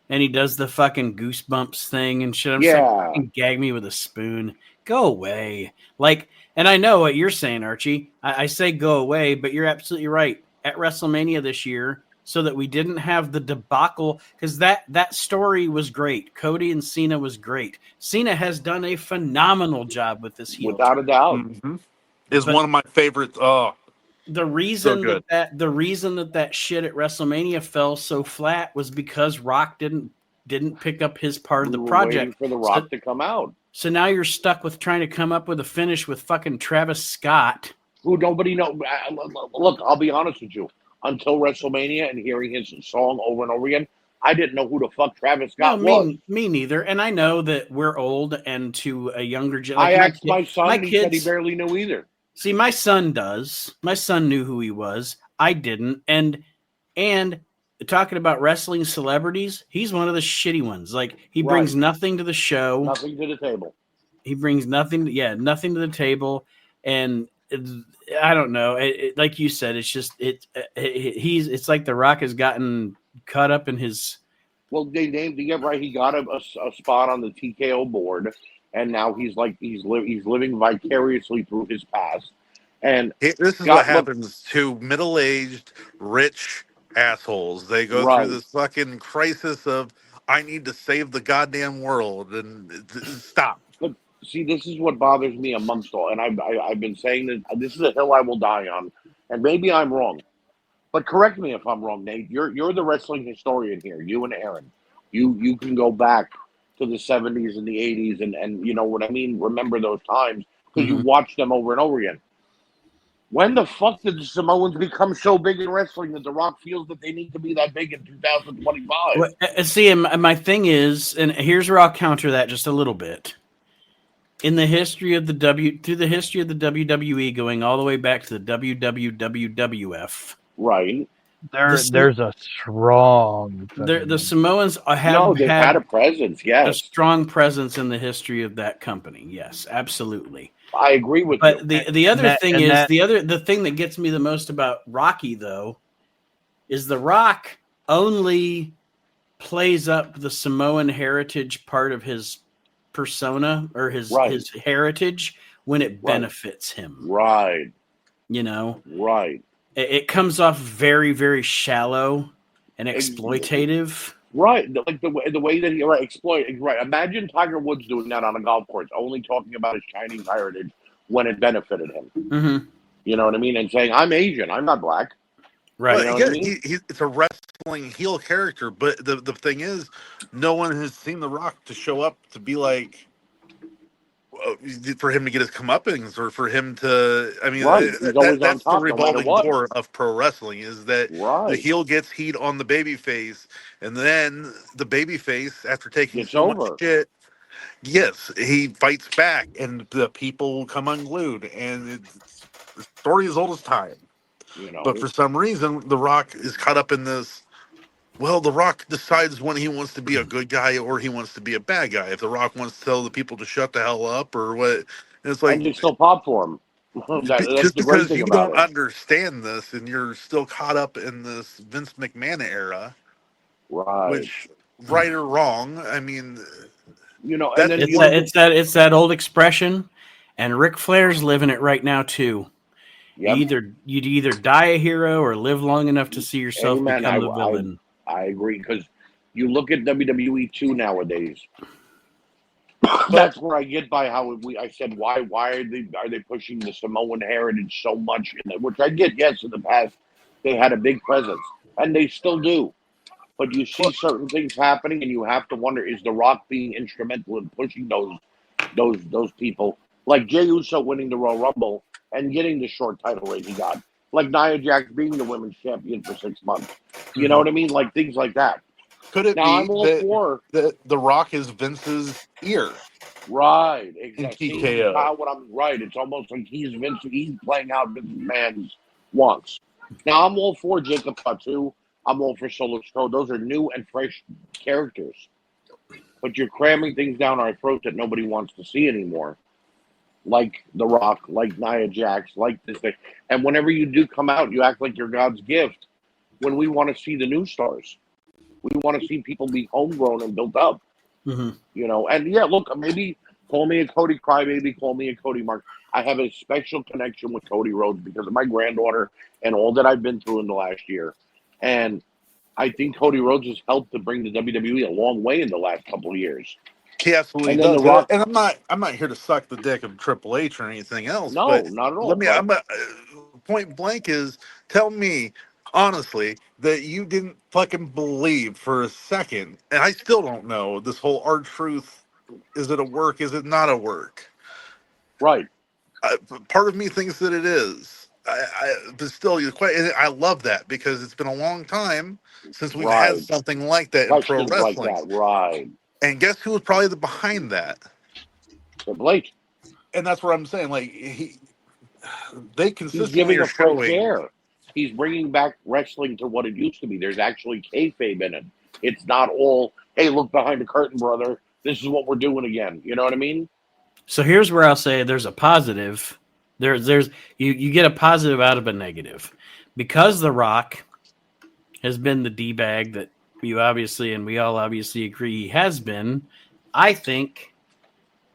and he does the fucking goosebumps thing and shit, I'm just like, gag me with a spoon. Go away. Like, and I know what you're saying, Archie. I say go away, but you're absolutely right. At WrestleMania this year, so that we didn't have the debacle, because that story was great. Cody and Cena was great. Cena has done a phenomenal job with this heel, without a doubt. Mm-hmm. Is one of my favorites. The reason that shit at WrestleMania fell so flat was because Rock didn't pick up his part of the project. Waiting for The Rock to come out. So now you're stuck with trying to come up with a finish with fucking Travis Scott, who nobody knows. Look, I'll be honest with you. Until WrestleMania and hearing his song over and over again, I didn't know who the fuck Travis Scott was. Me neither. And I know that we're old, and to a younger generation. I asked my son, and he said he barely knew either. See, my son does. My son knew who he was. I didn't. And talking about wrestling celebrities, he's one of the shitty ones. Like, he brings nothing to the show. Nothing to the table. He brings nothing to the table. And I don't know. Like you said, it's just it's like The Rock has gotten caught up in his. Well, they named right. He got a spot on the TKO board, and now he's living vicariously through his past. And This is what happens to middle-aged, rich assholes. They go through this fucking crisis of, I need to save the goddamn world, and stop. But see, this is what bothers me amongst all, and I've been saying that this is a hill I will die on, and maybe I'm wrong, but correct me if I'm wrong, Nate. You're the wrestling historian here. You and Aaron, you can go back to the 70s and the 80s, and you know what I mean. Remember those times because you watched them over and over again. When the fuck did the Samoans become so big in wrestling that The Rock feels that they need to be that big in 2025? Well, see, my thing is, and here's where I'll counter that just a little bit. In the history of the WWE, going all the way back to the WWF, right? There's a strong. The Samoans they've had a presence, yes, a strong presence in the history of that company. Yes, absolutely. I agree with you. But the other thing is the thing that gets me the most about Rocky though is The Rock only plays up the Samoan heritage part of his persona or his heritage when it benefits him. Right. You know? Right. It comes off very, very shallow and exploitative. Right. Like the way that he exploit. Right. Imagine Tiger Woods doing that on a golf course, only talking about his Chinese heritage when it benefited him. Mm-hmm. You know what I mean? And saying, I'm Asian, I'm not black. Right. Well, you know what I mean? It's a wrestling heel character, but the thing is, no one has seen The Rock to show up to be like, for him to get his comeuppance or for him to, I mean, that's the revolving door of pro wrestling is that the heel gets heat on the babyface, and then the babyface, after taking so much shit, yes, he fights back, and the people come unglued, and the story is as old as time. You know, but for some reason, The Rock is caught up in this. Well, The Rock decides when he wants to be a good guy or he wants to be a bad guy. If The Rock wants to tell the people to shut the hell up or what, it's like, and you still pop for him. Just because you don't understand this and you're still caught up in this Vince McMahon era, right? Which, right or wrong, I mean, you know, and then it's that old expression, and Ric Flair's living it right now too. Yep. You'd either die a hero or live long enough to see yourself become a villain. I agree, because you look at WWE 2 nowadays. That's where I get by how I said why are they pushing the Samoan heritage so much? Which I get. Yes, in the past they had a big presence, and they still do. But you see certain things happening, and you have to wonder: is The Rock being instrumental in pushing those people, like Jey Uso winning the Royal Rumble and getting the short title reign he got, like Nia Jax being the women's champion for 6 months. You know what I mean? Like things like that. Could it be that The Rock is Vince's ear? Right, exactly. TKO. Right. It's almost like he's Vince. He's playing out Vince McMahon's wants. Now I'm all for Jacob Fatu. I'm all for Solo Sikoa. Those are new and fresh characters. But you're cramming things down our throat that nobody wants to see anymore. Like The Rock, like Nia Jax, like this thing. And whenever you do come out, you act like you're God's gift. When we want to see the new stars. We want to see people be homegrown and built up. Mm-hmm. You know, and yeah, look, maybe call me a Cody Crybaby, call me a Cody Mark. I have a special connection with Cody Rhodes because of my granddaughter and all that I've been through in the last year. And I think Cody Rhodes has helped to bring the WWE a long way in the last couple of years. He absolutely does. The Rock, and I'm not here to suck the dick of Triple H or anything else. No, but not at all. Point blank is, tell me honestly that you didn't fucking believe for a second, and I still don't know this whole R-Truth. Is it a work? Is it not a work? Right. Part of me thinks that it is. But still, I love that because it's been a long time since we've had something like that in pro wrestling. Like that. Right. And guess who was probably behind that? Triple H. And that's what I'm saying. Like they consistently He's giving are showing. He's bringing back wrestling to what it used to be. There's actually kayfabe in it. It's not all, hey, look behind the curtain, brother. This is what we're doing again. You know what I mean? So here's where I'll say there's a positive There's you get a positive out of a negative. Because The Rock has been the D-bag that you obviously and we all obviously agree he has been, I think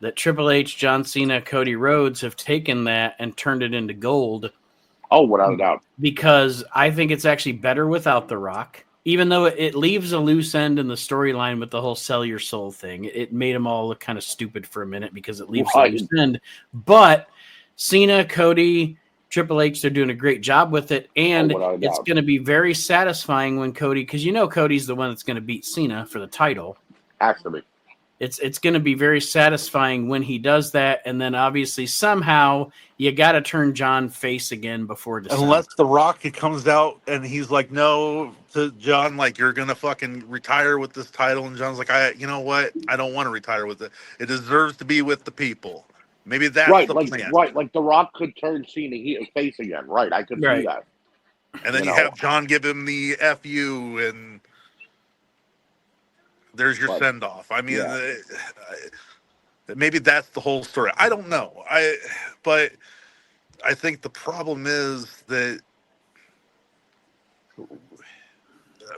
that Triple H, John Cena, Cody Rhodes have taken that and turned it into gold. Oh, without a doubt. Because I think it's actually better without The Rock. Even though it leaves a loose end in the storyline with the whole sell your soul thing. It made them all look kind of stupid for a minute because it leaves a loose end. But Cena, Cody, Triple H, they're doing a great job with it. And it's going to be very satisfying when Cody, because you know Cody's the one that's going to beat Cena for the title. Has to be. It's going to be very satisfying when he does that, and then obviously somehow you got to turn John face again before December. Unless The Rock comes out and he's like, no, to John, like, you're gonna fucking retire with this title, and John's like, you know what? I don't want to retire with it. It deserves to be with the people. Maybe that's the plan. Right, like The Rock could turn Cena face again. Right, I could see that. And then you have John give him the FU and. There's your send off. I mean, maybe that's the whole story. I don't know. But I think the problem is that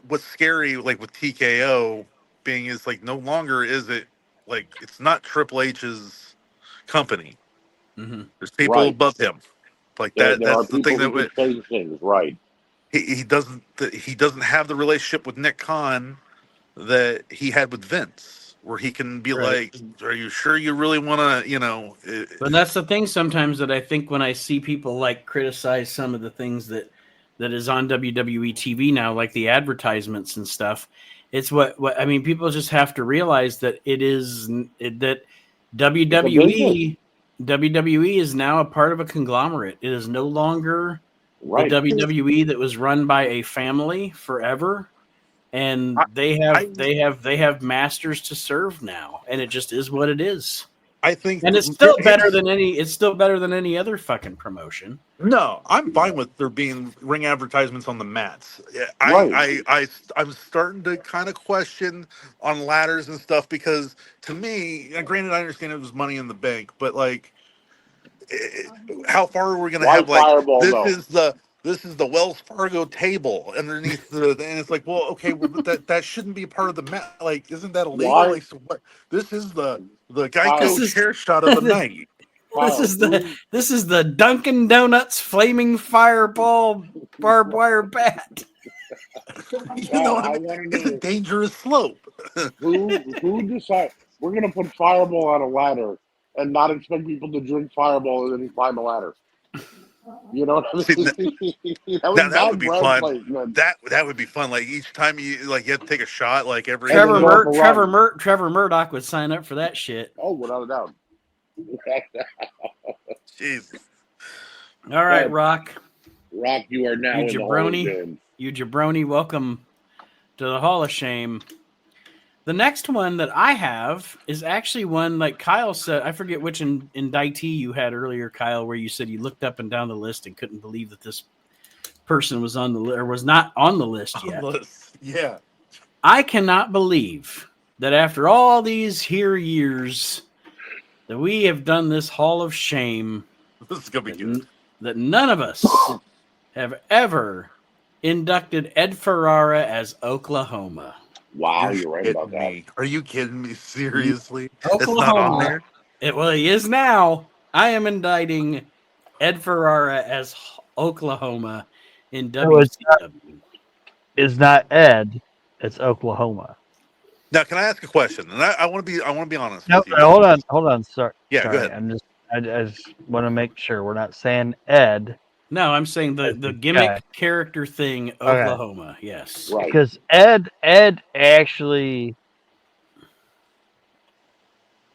what's scary, like with TKO being, is like no longer is it like it's not Triple H's company. Mm-hmm. There's people above him. Like that. That's the thing that change things. Right. He doesn't have the relationship with Nick Khan that he had with Vince, where he can be like, are you sure you really want to, But that's the thing sometimes that I think when I see people like criticize some of the things that is on WWE TV now, like the advertisements and stuff, it's what I mean, people just have to realize that that WWE is now a part of a conglomerate. It is no longer the WWE that was run by a family forever. And they have masters to serve now, and it just is what it is. I think, and it's still better than any other fucking promotion. No, I'm fine with there being ring advertisements on the mats. I'm starting to kind of question on ladders and stuff because to me, granted, I understand it was Money in the Bank, but like, how far are we going to have like this is the Wells Fargo table underneath and it's like, well, okay, well, that shouldn't be part of the mat. Like, isn't that illegal? Like, so what? This is the Geico chair shot of the night. This is the Dunkin' Donuts flaming fireball barbed wire bat. You know what I mean? It's a dangerous slope. Who decided we're gonna put Fireball on a ladder and not expect people to drink Fireball and then climb a ladder? You know what I mean? That would be fun. That would be fun. Like each time you have to take a shot, like every Trevor Murdoch would sign up for that shit. Oh, without a doubt. Jesus. All right, Rock. Rock, you are now in the Hall of Shame. You jabroni, welcome to the Hall of Shame. The next one that I have is actually one like Kyle said. I forget which indictee you had earlier, Kyle, where you said you looked up and down the list and couldn't believe that this person was on the list or was not on the list yet. Yeah. I cannot believe that after all these years that we have done this Hall of Shame, this is gonna be good. That none of us have ever inducted Ed Ferrara as Oklahoma. Wow, you're right about that. Are you kidding me? Seriously? Oklahoma. It's not on there? Well, he is now. I am indicting Ed Ferrara as Oklahoma in WCW. It's not Ed. It's Oklahoma. Now, can I ask a question? And I want to be honest. No, hold on. Sorry. Yeah, sorry. go ahead. I just want to make sure we're not saying Ed. No, I'm saying the gimmick character thing, Oklahoma. Okay. Yes, right. Because Ed actually,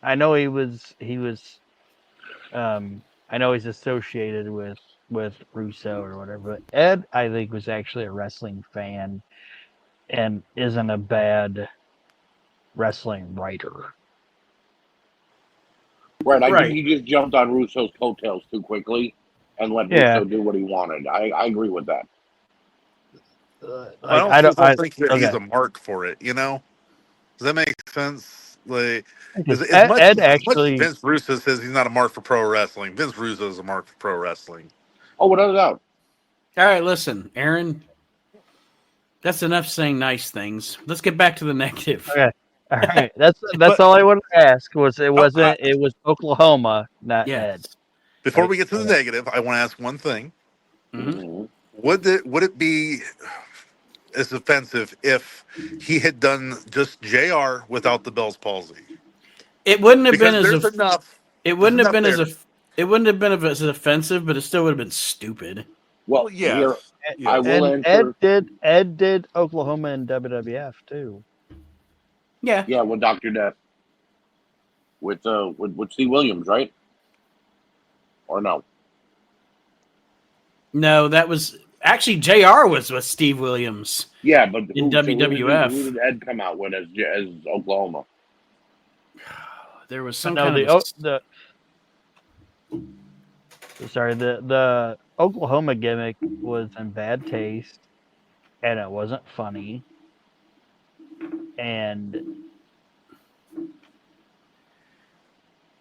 I know he was. I know he's associated with Russo or whatever. But Ed, I think, was actually a wrestling fan, and isn't a bad wrestling writer. Right. I think he just jumped on Russo's coattails too quickly. And let Russo do what he wanted. I agree with that. I don't think that he's a mark for it, you know? Does that make sense? Like, Because as much Ed as much as actually, Vince Russo says he's not a mark for pro wrestling, Vince Russo is a mark for pro wrestling. Oh, without a doubt. All right, listen, Aaron. That's enough saying nice things. Let's get back to the negative. okay, all right, that's But- all I wanted to ask was it was Oklahoma, not Ed. Yes. Before Like, we get to the negative, I want to ask one thing: Mhm. would it be as offensive if he had done just JR without the Bell's palsy? It wouldn't have Because been as there's enough. it wouldn't have been there. it wouldn't have been as offensive, but it still would have been stupid. Well, yes. here, Yes. I will And answer. Ed did Oklahoma and WWF too. Yeah. Yeah, with Dr. Death. With Steve Williams, right? Or no? No, that was actually JR was with Steve Williams. Yeah, but In WWF. who did Ed come out with as Oklahoma? There was some No, kind the of the Oklahoma gimmick was in bad taste, and it wasn't funny. And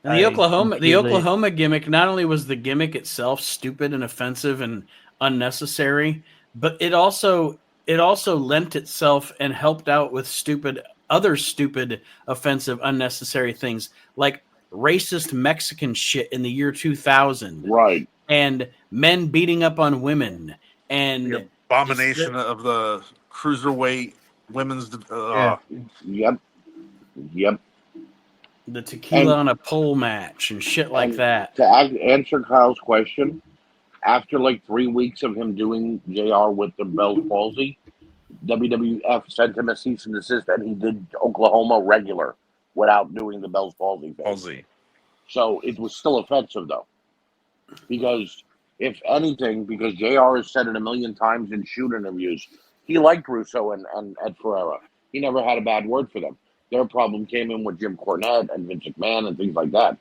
the I Oklahoma completely- gimmick, not only was the gimmick itself stupid and offensive and unnecessary, but it also lent itself and helped out with other stupid, offensive, unnecessary things like racist Mexican shit in the year 2000 Right. and men beating up on women and The abomination of the cruiserweight women's. Yep. the tequila And- on a pole match and shit like and that. To answer Kyle's question, after like 3 weeks of him doing JR with the Bell's palsy, WWF sent him a cease and desist, and he did Oklahoma regular without doing the Bell's palsy thing. Palsy. So it was still offensive, though. Because, if anything, because JR has said it a million times in shoot interviews, he liked Russo and Ed Ferreira. He never had a bad word for them. Their problem came in with Jim Cornette and Vince McMahon and things like that.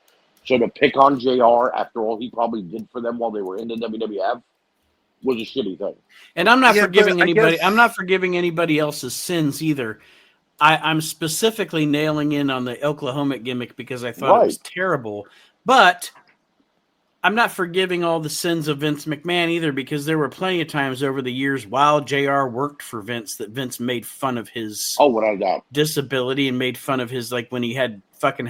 So to pick on JR after all he probably did for them while they were in the WWF was a shitty thing. And I'm not Yeah, forgiving but I anybody. guess- I'm not forgiving anybody else's sins either. I'm specifically nailing in on the Oklahoma gimmick because I thought it was terrible. But I'm not forgiving all the sins of Vince McMahon either because there were plenty of times over the years while JR worked for Vince that Vince made fun of his without a doubt, disability and made fun of his, like when he had to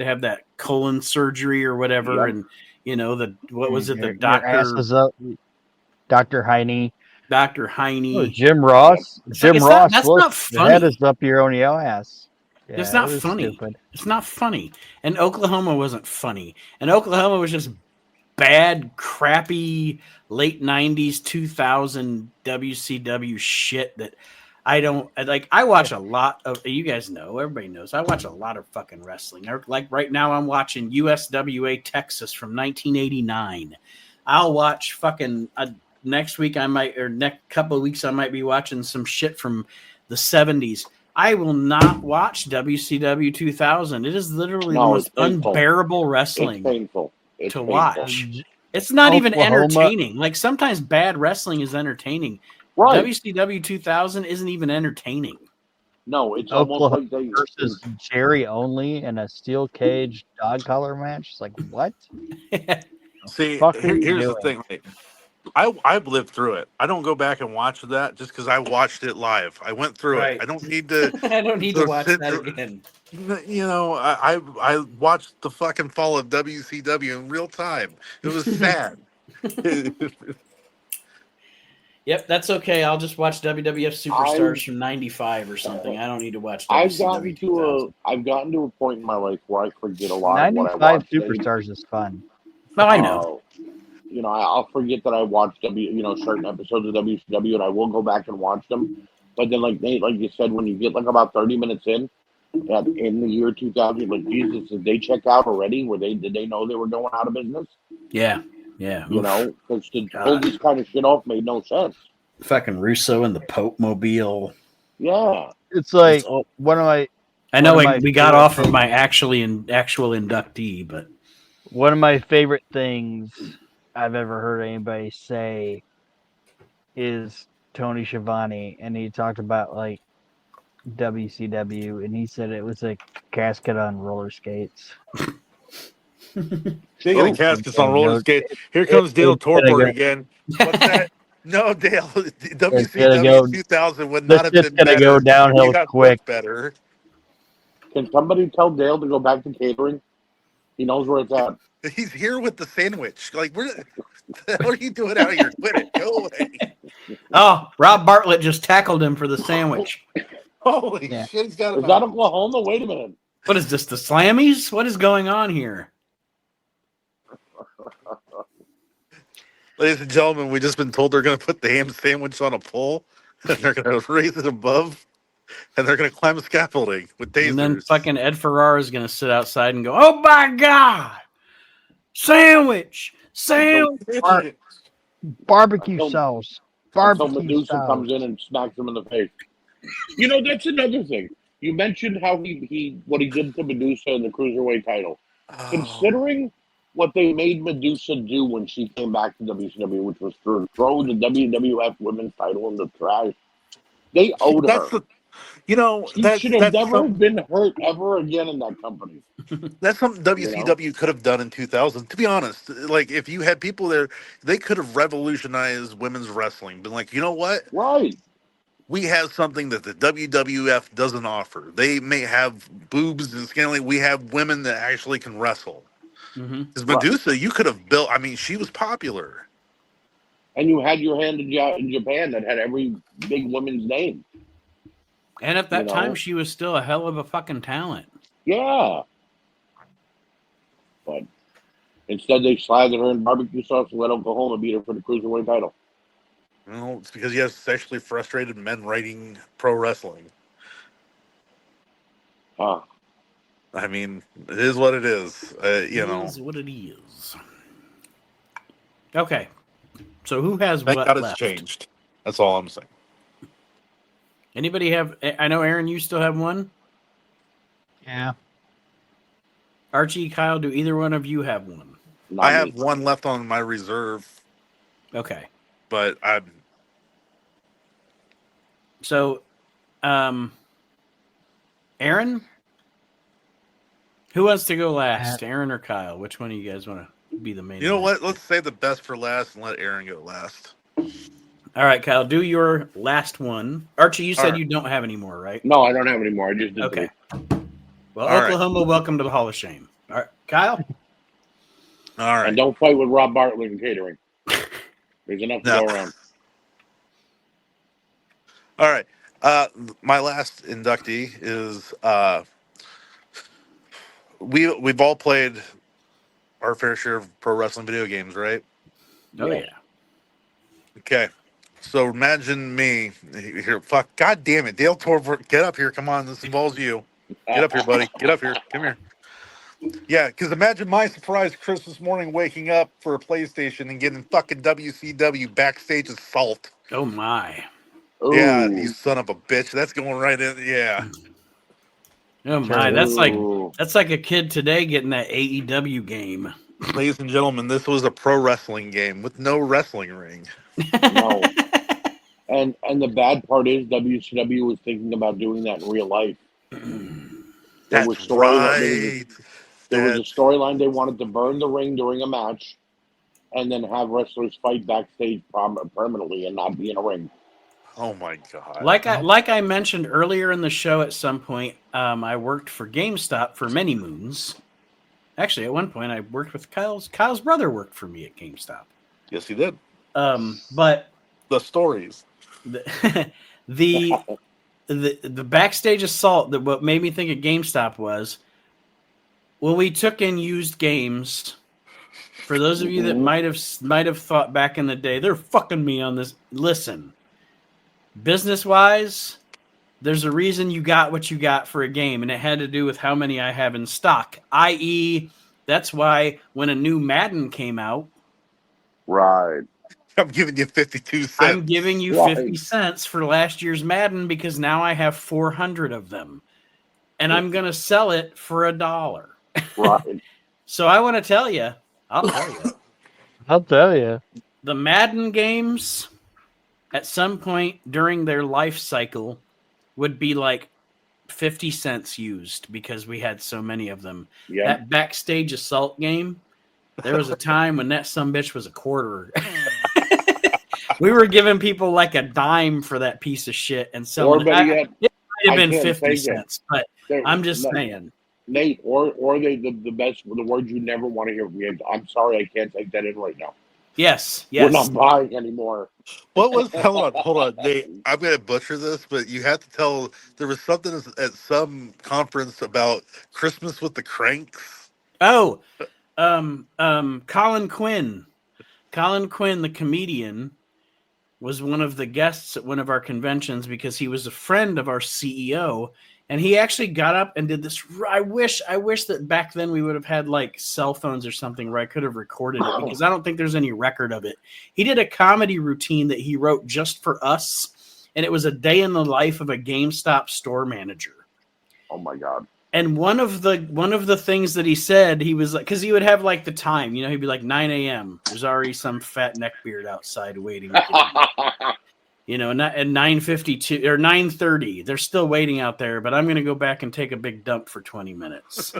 have that colon surgery or whatever. Yep. And what was it? The your ass is up, Dr. Heine. Dr. Heine. Oh, Jim Ross. Jim it's Ross. that's look, not your head funny. is up your own ass. Yeah, It's not it was funny. Stupid. It's not funny. And Oklahoma wasn't funny. And Oklahoma was just bad, crappy late 90s, 2000 WCW shit that I don't like. I watch a lot of, you guys know, everybody knows, I watch a lot of fucking wrestling. Like right now, I'm watching USWA Texas from 1989. I'll watch fucking next week, next couple of weeks, I might be watching some shit from the 70s. I will not watch WCW 2000. It is literally the most unbearable wrestling it's to painful. watch. It's not even Oklahoma- entertaining. Like sometimes bad wrestling is entertaining. Right. WCW 2000 isn't even entertaining. No, it's Oklahoma almost like they versus Jerry only in a steel cage dog collar match. It's like, what? See, fuck are you here's the doing? thing. Like, I've lived through it. I don't go back and watch that just because I watched it live. I went through Right. it. I don't need to. I don't need to watch sit that through- again. You know, I watched the fucking fall of WCW in real time. It was sad. Yep, that's okay. I'll just watch WWF Superstars from 95 or something. I don't need to watch WCW 2000. I've gotten to a point in my life where I forget a lot of what I 95 watched. Superstars is fun. Oh, I know. I'll forget that I watched certain episodes of WCW, and I will go back and watch them. But then, like Nate, like you said, when you get like about 30 minutes in the year 2000, like Jesus, did they check out already? Did they know they were going out of business? Yeah. Because to pull this kind of shit off made no sense. Fucking Russo and the Pope Mobile. Yeah, It's like It's all- one of my I know one of my we got favorite off of things- my actual inductee, but one of my favorite things I've ever heard anybody say is Tony Schiavone, and he talked about like WCW, and he said it was a casket on roller skates. Speaking of caskets on roller skates, here comes Dale It's gonna Torpor go. again. What's that? No, Dale. It's gonna WCW go. 2000 would This not have shit's been gonna go better. downhill You got quick. booked better. Can somebody tell Dale to go back to catering? He knows where it's at. He's here with the sandwich. Like, what the hell are you doing out here? Quit it. Go away. Oh, Rob Bartlett just tackled him for the sandwich. Holy Yeah. shit, he's got Is him that out. Oklahoma? Wait a minute. What is this, the Slammies? What is going on here? Ladies and gentlemen, we've just been told they're going to put the ham sandwich on a pole, and they're going to raise it above, and they're going to climb a scaffolding with tasers. And then fucking Ed Ferrara is going to sit outside and go, "Oh my God, sandwich, sandwich." Barbecue Until- sauce. Until Barbecue Medusa sauce. comes in and smacks him in the face. You know, that's another thing. You mentioned how he what he did to Medusa in the cruiserweight title. Oh, Considering what they made Medusa do when she came back to WCW, which was to throw the WWF Women's title in the trash, they owed that's her. the, you know, She that's should have that's never some, been hurt ever again in that company. that's something WCW could have done in 2000. To be honest, like if you had people there, they could have revolutionized women's wrestling. Been like, you know what? Right. We have something that the WWF doesn't offer. They may have boobs and scaling. We have women that actually can wrestle. Mm-hmm. Because Medusa, you could have built. I mean, she was popular. And you had your hand in Japan that had every big woman's name. And at that You know? time, she was still a hell of a fucking talent. Yeah. But instead, they slathered her in barbecue sauce and let Oklahoma beat her for the cruiserweight title. Well, it's because you have sexually frustrated men writing pro wrestling. Huh. I mean, it is what it is. You know, It is what it is. Okay. So who has thank what God it's left? changed. That's all I'm saying. Anybody have? I know, Aaron, you still have one. Yeah. Archie, Kyle, do either one of you have one? Not I me. have one left on my reserve, Okay. but I'm. So, Aaron, who wants to go last, Aaron or Kyle? Which one of you guys want to be the main? You know event? what? Let's save the best for last and let Aaron go last. All right, Kyle, do your last one. Archie, you said All right. you don't have any more, right? No, I don't have any more. I just did Okay. three. Well, All right. Oklahoma, welcome to the Hall of Shame. All right, Kyle. All right. And don't fight with Rob Bartlett and catering. There's enough to No. go around. All right. My last inductee is we've all played our fair share of pro wrestling video games, right? Oh Yeah. yeah. Okay. So imagine me here. Fuck. God damn it, Dale Torvert, get up here. Come on, this involves you. Get up here, buddy. Get up here. Come here. Yeah, because imagine my surprise Christmas morning waking up for a PlayStation and getting fucking WCW backstage assault. Oh my. Yeah, Ooh. you son of a bitch. That's going right in. Yeah. Oh my. That's like Ooh. a kid today getting that AEW game. Ladies and gentlemen, this was a pro wrestling game with no wrestling ring. No. And the bad part is WCW was thinking about doing that in real life. There was That's storyline. right. There was a storyline they wanted to burn the ring during a match, and then have wrestlers fight backstage permanently and not be in a ring. Oh my god. Like I mentioned earlier in the show, at some point, I worked for GameStop for many moons. Actually, at one point, I worked with Kyle's brother worked for me at GameStop. Yes, he did. But The stories. the backstage assault, that what made me think of GameStop was when we took in used games. For those of you that might have thought back in the day, they're fucking me on this. Listen, business wise, there's a reason you got what you got for a game, and it had to do with how many I have in stock. I.e., that's why when a new Madden came out, Right. I'm giving you 52 cents. I'm giving you Right. 50 cents for last year's Madden because now I have 400 of them, and I'm going to sell it for $1. Right. So I want to tell you, I'll tell you, the Madden games at some point during their life cycle would be like 50 cents used because we had so many of them. Yeah. That backstage assault game, there was a time when that sumbitch was a quarter. We were giving people like a dime for that piece of shit and selling it. It might have been 50 cents, but I'm just saying. Nate, or the best, the words you never want to hear. I'm sorry, I can't take that in right now. Yes. We're not buying anymore. What was? Hold on, Nate. I'm gonna butcher this, but you have to tell. There was something at some conference about Christmas with the Cranks. Oh, Colin Quinn. Colin Quinn, the comedian, was one of the guests at one of our conventions because he was a friend of our CEO. And he actually got up and did this. I wish that back then we would have had like cell phones or something where I could have recorded it, because I don't think there's any record of it. He did a comedy routine that he wrote just for us, and it was a day in the life of a GameStop store manager. Oh my God. And one of the things that he said, he was like, because he would have like the time, you know, he'd be like 9 a.m. There's already some fat neckbeard outside waiting. You know, not at 9:52 or 9:30, they're still waiting out there, but I'm going to go back and take a big dump for 20 minutes.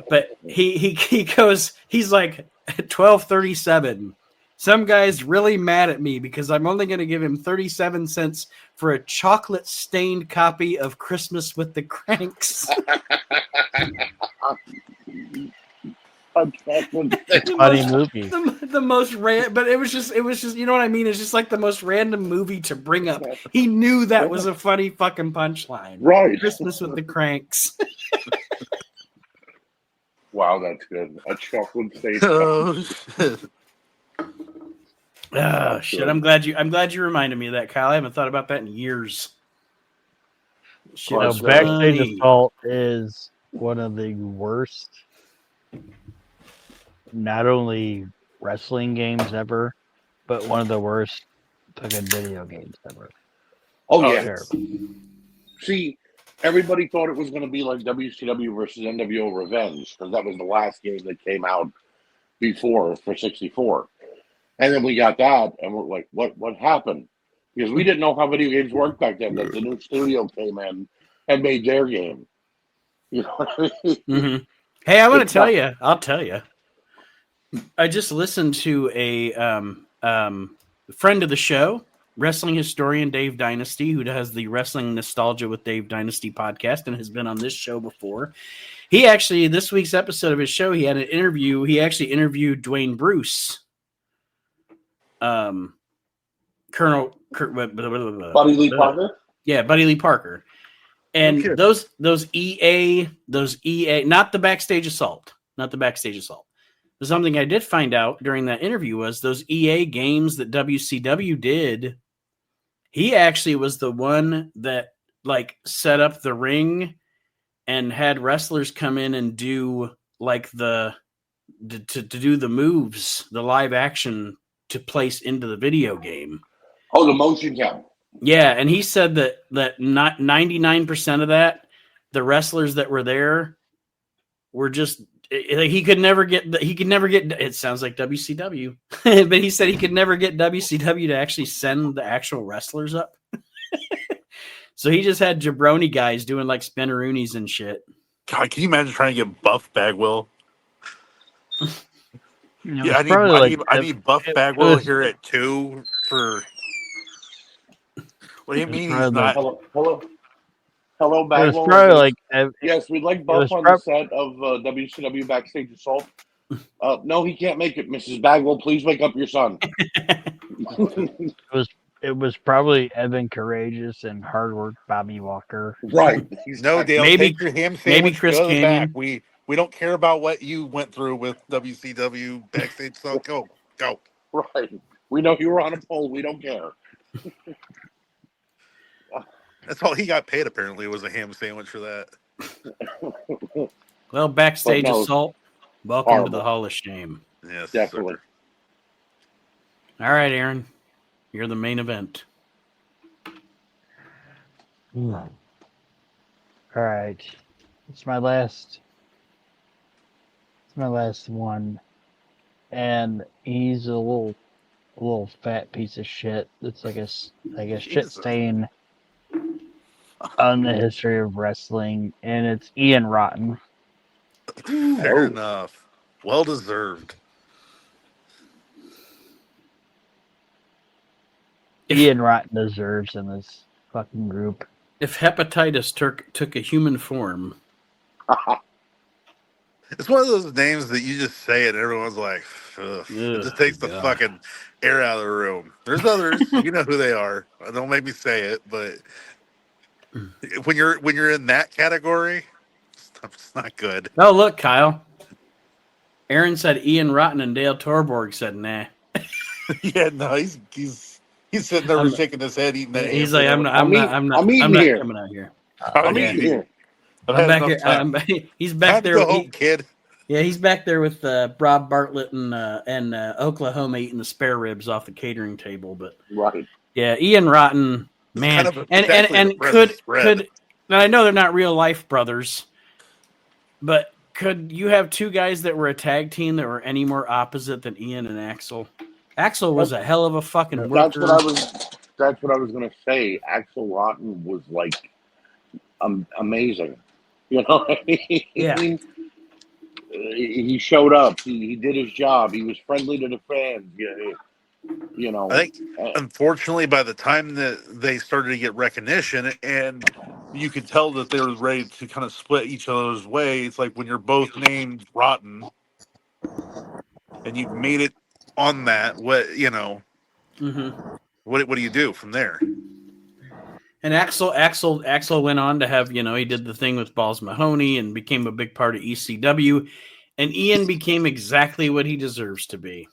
But he goes, he's like at 12:37. Some guy's really mad at me because I'm only going to give him 37 cents for a chocolate stained copy of Christmas with the Cranks. Funny movie. The most but it was just you know what I mean? It's just like the most random movie to bring up. He knew that was a funny fucking punchline. Right. Christmas with the Cranks. Wow, that's good. A chocolate stage. Oh shit! Oh shit! I'm glad you reminded me of that, Kyle. I haven't thought about that in years. Shit, Backstage Assault is one of the worst, not only wrestling games ever, but one of the worst fucking video games ever. Oh yeah. Terrible. See, everybody thought it was going to be like WCW versus NWO Revenge, because that was the last game that came out before for 64. And then we got that, and we're like, what happened? Because we didn't know how video games worked back then. That the new studio came in and made their game. You know what I mean? Mm-hmm. Hey, I want to tell you. I'll tell you. I just listened to a friend of the show, wrestling historian Dave Dynasty, who does the Wrestling Nostalgia with Dave Dynasty podcast and has been on this show before. He actually, this week's episode of his show, he had an interview. He actually interviewed Dwayne Bruce. Buddy Lee Parker? Yeah, Buddy Lee Parker. And those EA, not the Backstage Assault. But something I did find out during that interview was those EA games that WCW did, he actually was the one that like set up the ring and had wrestlers come in and do like to do the moves, the live action to place into the video game. Oh, the motion cam. Yeah, and he said that not 99% of that, the wrestlers that were there were just he could never get. It sounds like WCW, but he said he could never get WCW to actually send the actual wrestlers up. So he just had jabroni guys doing like spinneroonies and shit. God, can you imagine trying to get Buff Bagwell? Yeah, I need Buff Bagwell here at 2 for. What do you mean he's not? Hello, Bagwell. It was probably like yes, we'd like Buff on the set of WCW Backstage Assault. No, he can't make it, Mrs. Bagwell. Please wake up your son. It was probably Evan Courageous and hard work Bobby Walker. Right. No, Dale. Maybe take your ham sandwich. maybe Chris go to the Canyon. back. We don't care about what you went through with WCW Backstage. So go. Right. We know you were on a pole. We don't care. That's all he got paid. Apparently, was a ham sandwich for that. Well, Backstage Assault. Welcome horrible. to the Hall of Shame. Yes, Definitely. All right, Aaron, you're the main event. All right, it's my last one, and he's a little fat piece of shit. It's like a shit stain. on the history of wrestling, and it's Ian Rotten. Fair enough. Well deserved. Ian Rotten deserves in this fucking group. If hepatitis took a human form. It's one of those names that you just say it and everyone's like, ugh. It just takes the fucking air out of the room. There's others, you know who they are. Don't make me say it, but when you're in that category, it's not good. Oh, look, Kyle. Aaron said Ian Rotten and Dale Torborg said nah. Yeah, no, he's sitting there shaking his head, eating that. He's like, I'm not here. coming out here. I'm eating here. I'm back here. He's back there. Go home, kid. Yeah, he's back there with Rob Bartlett and Oklahoma eating the spare ribs off the catering table. But right, yeah, Ian Rotten, man, kind of and could now I know they're not real life brothers, but could you have two guys that were a tag team that were any more opposite than Ian and Axel? Axel was a hell of a fucking worker. That's what I was gonna say. Axel Rotten was like amazing. You know, Yeah. He showed up. He did his job. He was friendly to the fans. You know. I think, unfortunately, by the time that they started to get recognition, and you could tell that they were ready to kind of split each other's way. It's like when you're both named Rotten, and you've made it on that. What you know? Mm-hmm. What do you do from there? And Axel went on to have, he did the thing with Balls Mahoney and became a big part of ECW. And Ian became exactly what he deserves to be.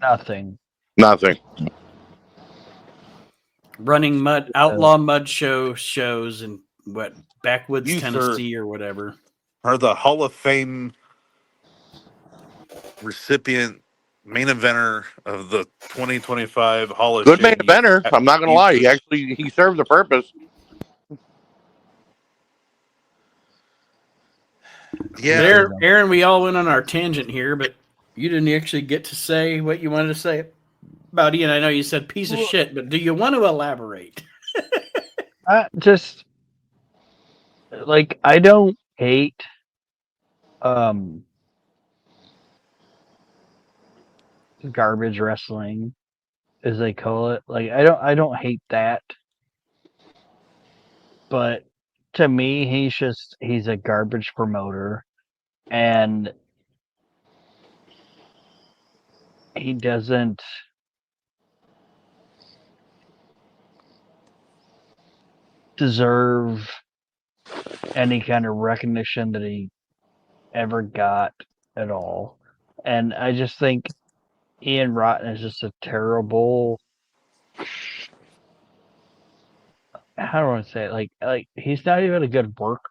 Nothing. Running outlaw mud shows and Backwoods, Tennessee or whatever. Are the Hall of Fame recipient, main eventer of the 2025 Hall of Shame. Good main eventer. I'm not gonna lie. He served the purpose. Yeah, there, Aaron. We all went on our tangent here, but you didn't actually get to say what you wanted to say about Ian. I know you said piece of shit, but do you want to elaborate? Just like I don't hate garbage wrestling, as they call it. Like I don't hate that, but to me, he's a garbage promoter, and he doesn't deserve any kind of recognition that he ever got at all. And I just think Ian Rotten is just a terrible, how do I want to say it? Like he's not even a good worker,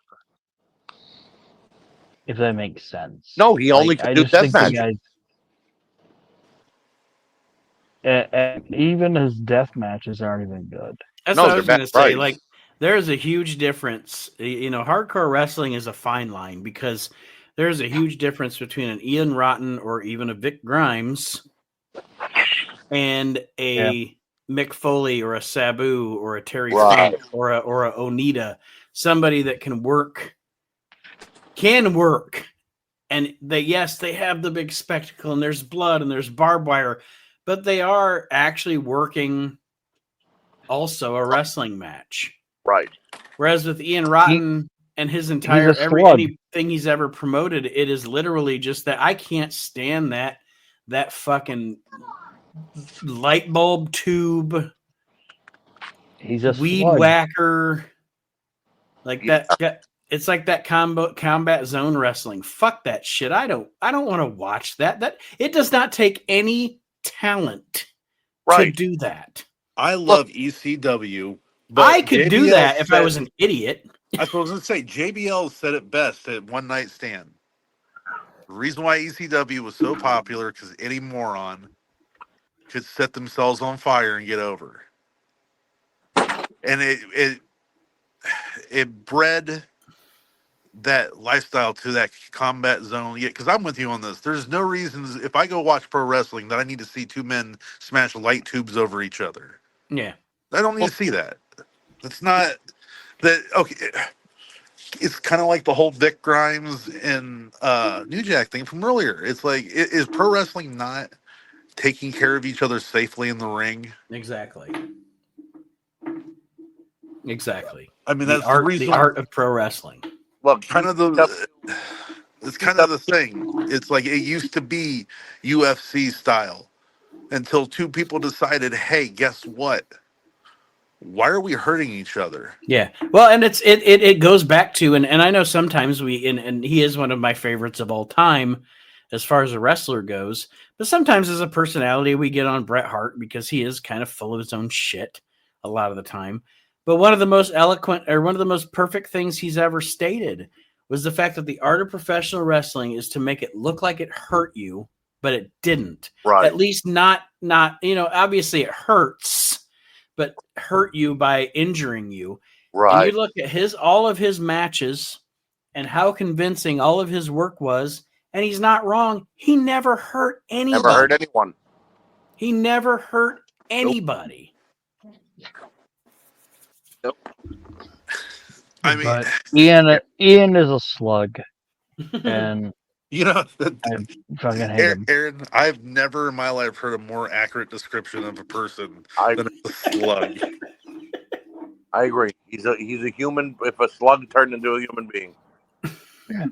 if that makes sense. No, he only can do deathmatch. And even his death matches aren't even good. That's what I was going to say. Like, there's a huge difference. Hardcore wrestling is a fine line because there's a huge difference between an Ian Rotten or even a Vic Grimes and a Mick Foley or a Sabu or a Terry Funk or a Onita, somebody that can work. And they have the big spectacle and there's blood and there's barbed wire, but they are actually working also a wrestling match. Right. Whereas with Ian Rotten and his entire anything he's ever promoted, it is literally just that I can't stand that fucking light bulb tube. He's a weed whacker. Like that. It's like that combat zone wrestling. Fuck that shit. I don't want to watch that. That it does not take any talent to do that. I love ECW. But I could do that if I was an idiot. I was going to say, JBL said it best at One Night Stand. The reason why ECW was so popular because any moron could set themselves on fire and get over. And it bred that lifestyle to that combat zone. Yeah, because I'm with you on this. There's no reasons if I go watch pro wrestling that I need to see two men smash light tubes over each other. Yeah. I don't need to see that. That's not that okay. It's kind of like the whole Vic Grimes and New Jack thing from earlier. It's like, is pro wrestling not taking care of each other safely in the ring? Exactly. I mean, The that's the reason. art of pro wrestling. Look, Kind of it's kind of the thing. It's like it used to be UFC style until two people decided, hey, guess what? Why are we hurting each other? Yeah. Well, and it goes back to, and I know sometimes and he is one of my favorites of all time as far as a wrestler goes, but sometimes as a personality we get on Bret Hart because he is kind of full of his own shit a lot of the time. But one of the most eloquent or one of the most perfect things he's ever stated was the fact that the art of professional wrestling is to make it look like it hurt you, but it didn't. Right. At least not, obviously it hurts, but hurt you by injuring you. right. And you look at all of his matches and how convincing all of his work was, and he's not wrong. He never hurt anybody. Never hurt anyone. He never hurt anybody. Nope. I mean, But Ian is a slug, and you know, I fucking hate him. Aaron, I've never in my life heard a more accurate description of a person than a slug. I agree. He's a human. If a slug turned into a human being, Yeah.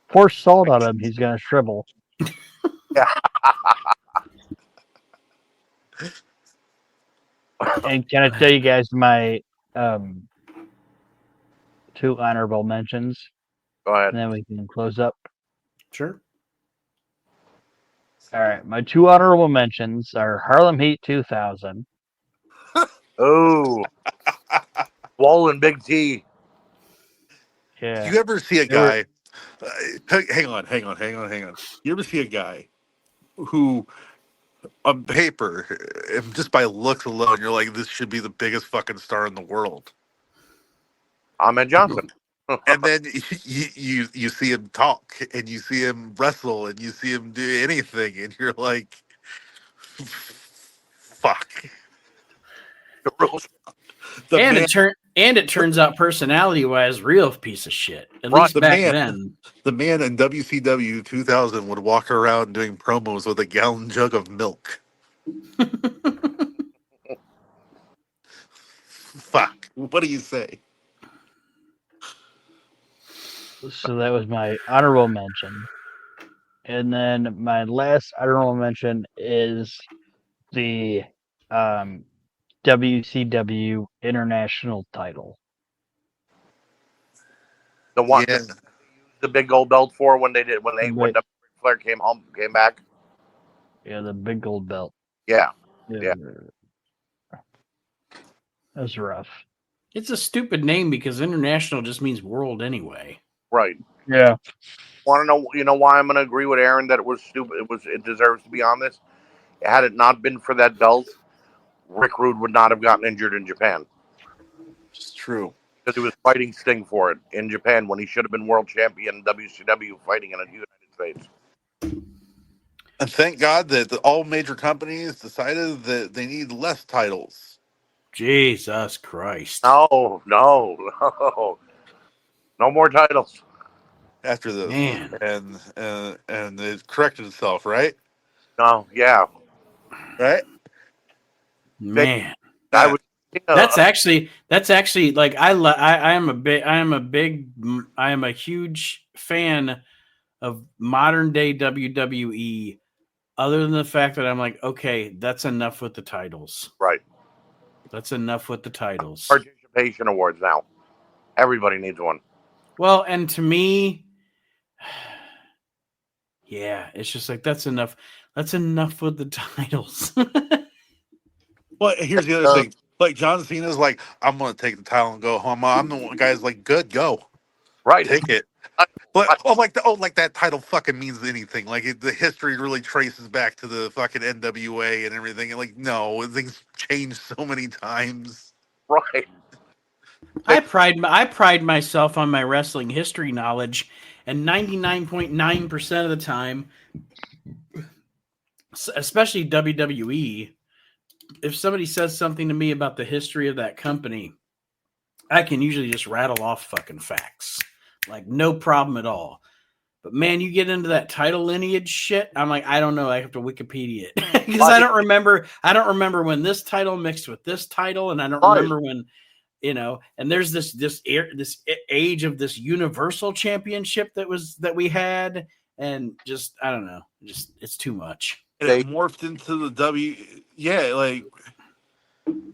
Pour salt on him, he's gonna shrivel. Yeah. And can I tell you guys my two honorable mentions, Go ahead. and then we can close up? Sure. All right, my two honorable mentions are Harlem Heat 2000. Oh, Swollen Big T. Yeah. You ever see a guy? Hang on. You ever see a guy who, on paper, if just by looks alone, you're like, this should be the biggest fucking star in the world. Ahmed Johnson. And then you see him talk, and you see him wrestle, and you see him do anything, and you're like, fuck. It turns out personality wise, real piece of shit. At Right, least back then. The man in WCW 2000 would walk around doing promos with a gallon jug of milk. Fuck. What do you say? So that was my honorable mention. And then my last honorable mention is the WCW International title. The one Yeah. the big gold belt for when Ric Flair came back. Yeah, the big gold belt. Yeah. That was rough. It's a stupid name because international just means world anyway. Right. Yeah. Want to know? You know why I'm going to agree with Aaron that it was stupid. It deserves to be on this. Had it not been for that belt, Rick Rude would not have gotten injured in Japan. It's true. Because he was fighting Sting for it in Japan when he should have been world champion in WCW fighting in the United States. And thank God that all major companies decided that they need less titles. Jesus Christ. No more titles. After this. Man. And it corrected itself, right? No, yeah. Right? Man. I would, that's actually like I am a huge fan of modern day WWE, other than the fact that I'm like, okay, that's enough with the titles. Right. That's enough with the titles. Participation awards now. Everybody needs one. Well, and to me, yeah, it's just like that's enough. That's enough with the titles. Well, here's the other thing. Like John Cena's like, I'm gonna take the title and go home. I'm the one guy's like, good, go. Right. Take it. But like that title fucking means anything. Like the history really traces back to the fucking NWA and everything. And like, no, things change so many times. Right. I pride myself on my wrestling history knowledge, and 99.9% of the time, especially WWE, if somebody says something to me about the history of that company, I can usually just rattle off fucking facts. Like, no problem at all. But man, you get into that title lineage shit. I'm like, I don't know. I have to Wikipedia it because I don't remember. I don't remember when this title mixed with this title, and I don't remember when, And there's this age of this Universal Championship that we had, and just I don't know. Just it's too much. And it morphed into the W. Yeah, like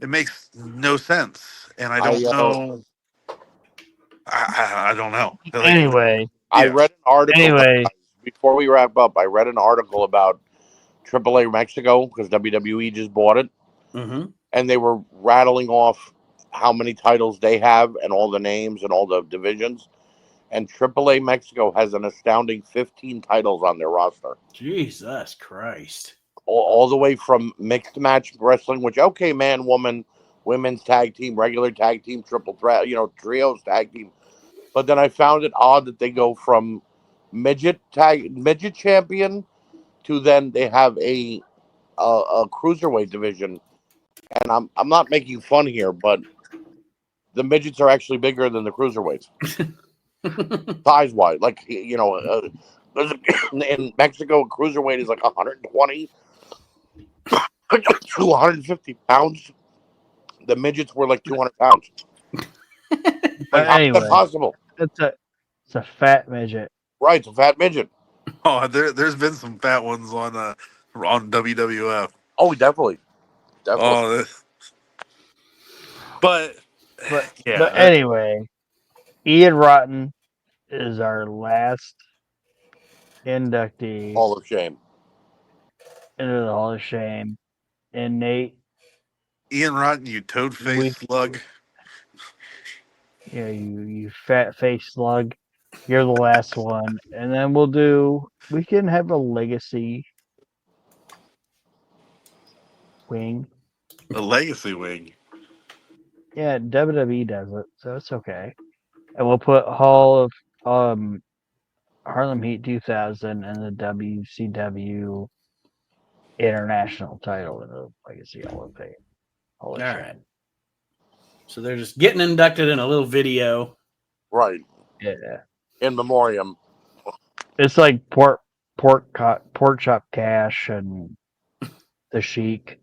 it makes no sense, and I don't know. I don't know. Like, anyway. I read an article. Before we wrap up, I read an article about AAA Mexico because WWE just bought it, and they were rattling off how many titles they have and all the names and all the divisions. And AAA Mexico has an astounding 15 titles on their roster. Jesus Christ! All the way from mixed match wrestling, which man, woman, women's tag team, regular tag team, triple threat, trios tag team. But then I found it odd that they go from midget champion to then they have a cruiserweight division. And I'm not making fun here, but the midgets are actually bigger than the cruiserweights, size wise. Like in Mexico, a cruiserweight is like 120 to 150 pounds. The midgets were like 200 pounds. Anyway, possible. It's a fat midget. Right, it's a fat midget. Oh, there's been some fat ones on WWF. Oh, definitely. Oh, but anyway, Ian Rotten is our last inductee. Hall of Shame. Into the Hall of Shame. And Nate. Ian Rotten, you toad-faced slug. Yeah, you fat-faced slug. You're the last one. And then we can have a legacy wing. A legacy wing. Yeah, WWE does it, so it's okay. And we'll put Hall of Harlem Heat 2000 and the WCW International title in the Legacy Hall of Fame. All right. So they're just getting inducted in a little video. Right. Yeah. In memoriam. It's like pork chop cash and the Sheik.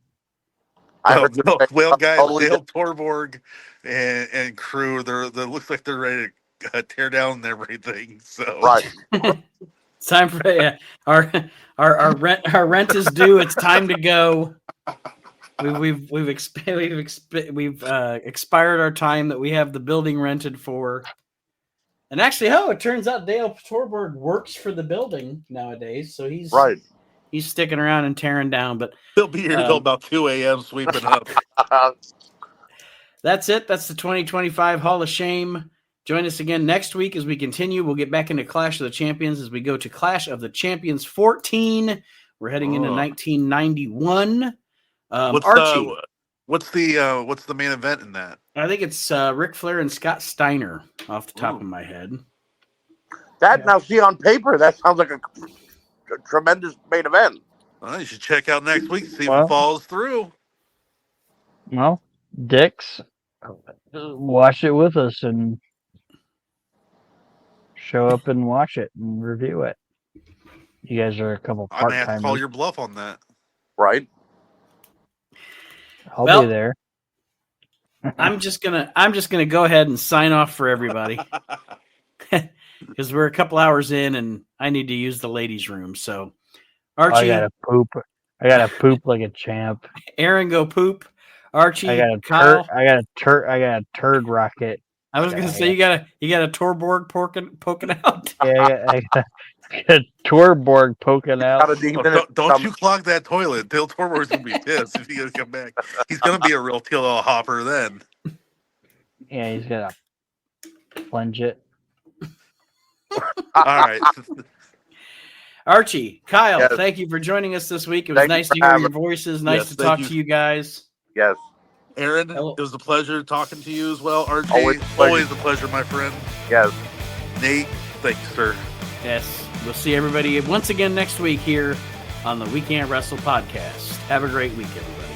Whale guys, Dale Torborg and crew. They looks like they're ready to tear down everything. So right. It's time for our rent is due. It's time to go. We've expired our time that we have the building rented for. And actually, it turns out Dale Torborg works for the building nowadays, so he's sticking around and tearing down. But he'll be here until about 2 a.m. sweeping up. That's it. That's the 2025 Hall of Shame. Join us again next week as we continue. We'll get back into Clash of the Champions as we go to Clash of the Champions 14. We're heading into 1991. Archie, what's the main event in that? I think it's Ric Flair and Scott Steiner off the top of my head. Now see on paper, that sounds like a tremendous main event. Well, you should check out next week, see if it falls through. Well, Dix, watch it with us and show up and watch it and review it. You guys are a couple I may part-timers. have to call your bluff on that. Right. I'll be there. I'm just gonna go ahead and sign off for everybody because we're a couple hours in and I need to use the ladies' room. So, Archie, I gotta poop like a champ. Aaron, go poop. Archie, I got Kyle, I got a turd rocket. I was gonna say you got a Torborg poking out. Yeah, I got a Torborg poking out. Don't you clog that toilet. Dale Torborg's gonna be pissed if he gonna come back. He's gonna be a real TL hopper then. Yeah, he's gonna plunge it. All right. Archie, Kyle, thank you for joining us this week. It was nice to hear your voices. Nice to talk to you guys. Yes. Aaron, it was a pleasure talking to you as well. Archie, always a pleasure, my friend. Yes. Nate, thank you, sir. Yes. We'll see everybody once again next week here on the We Can't Wrestle podcast. Have a great week, everybody.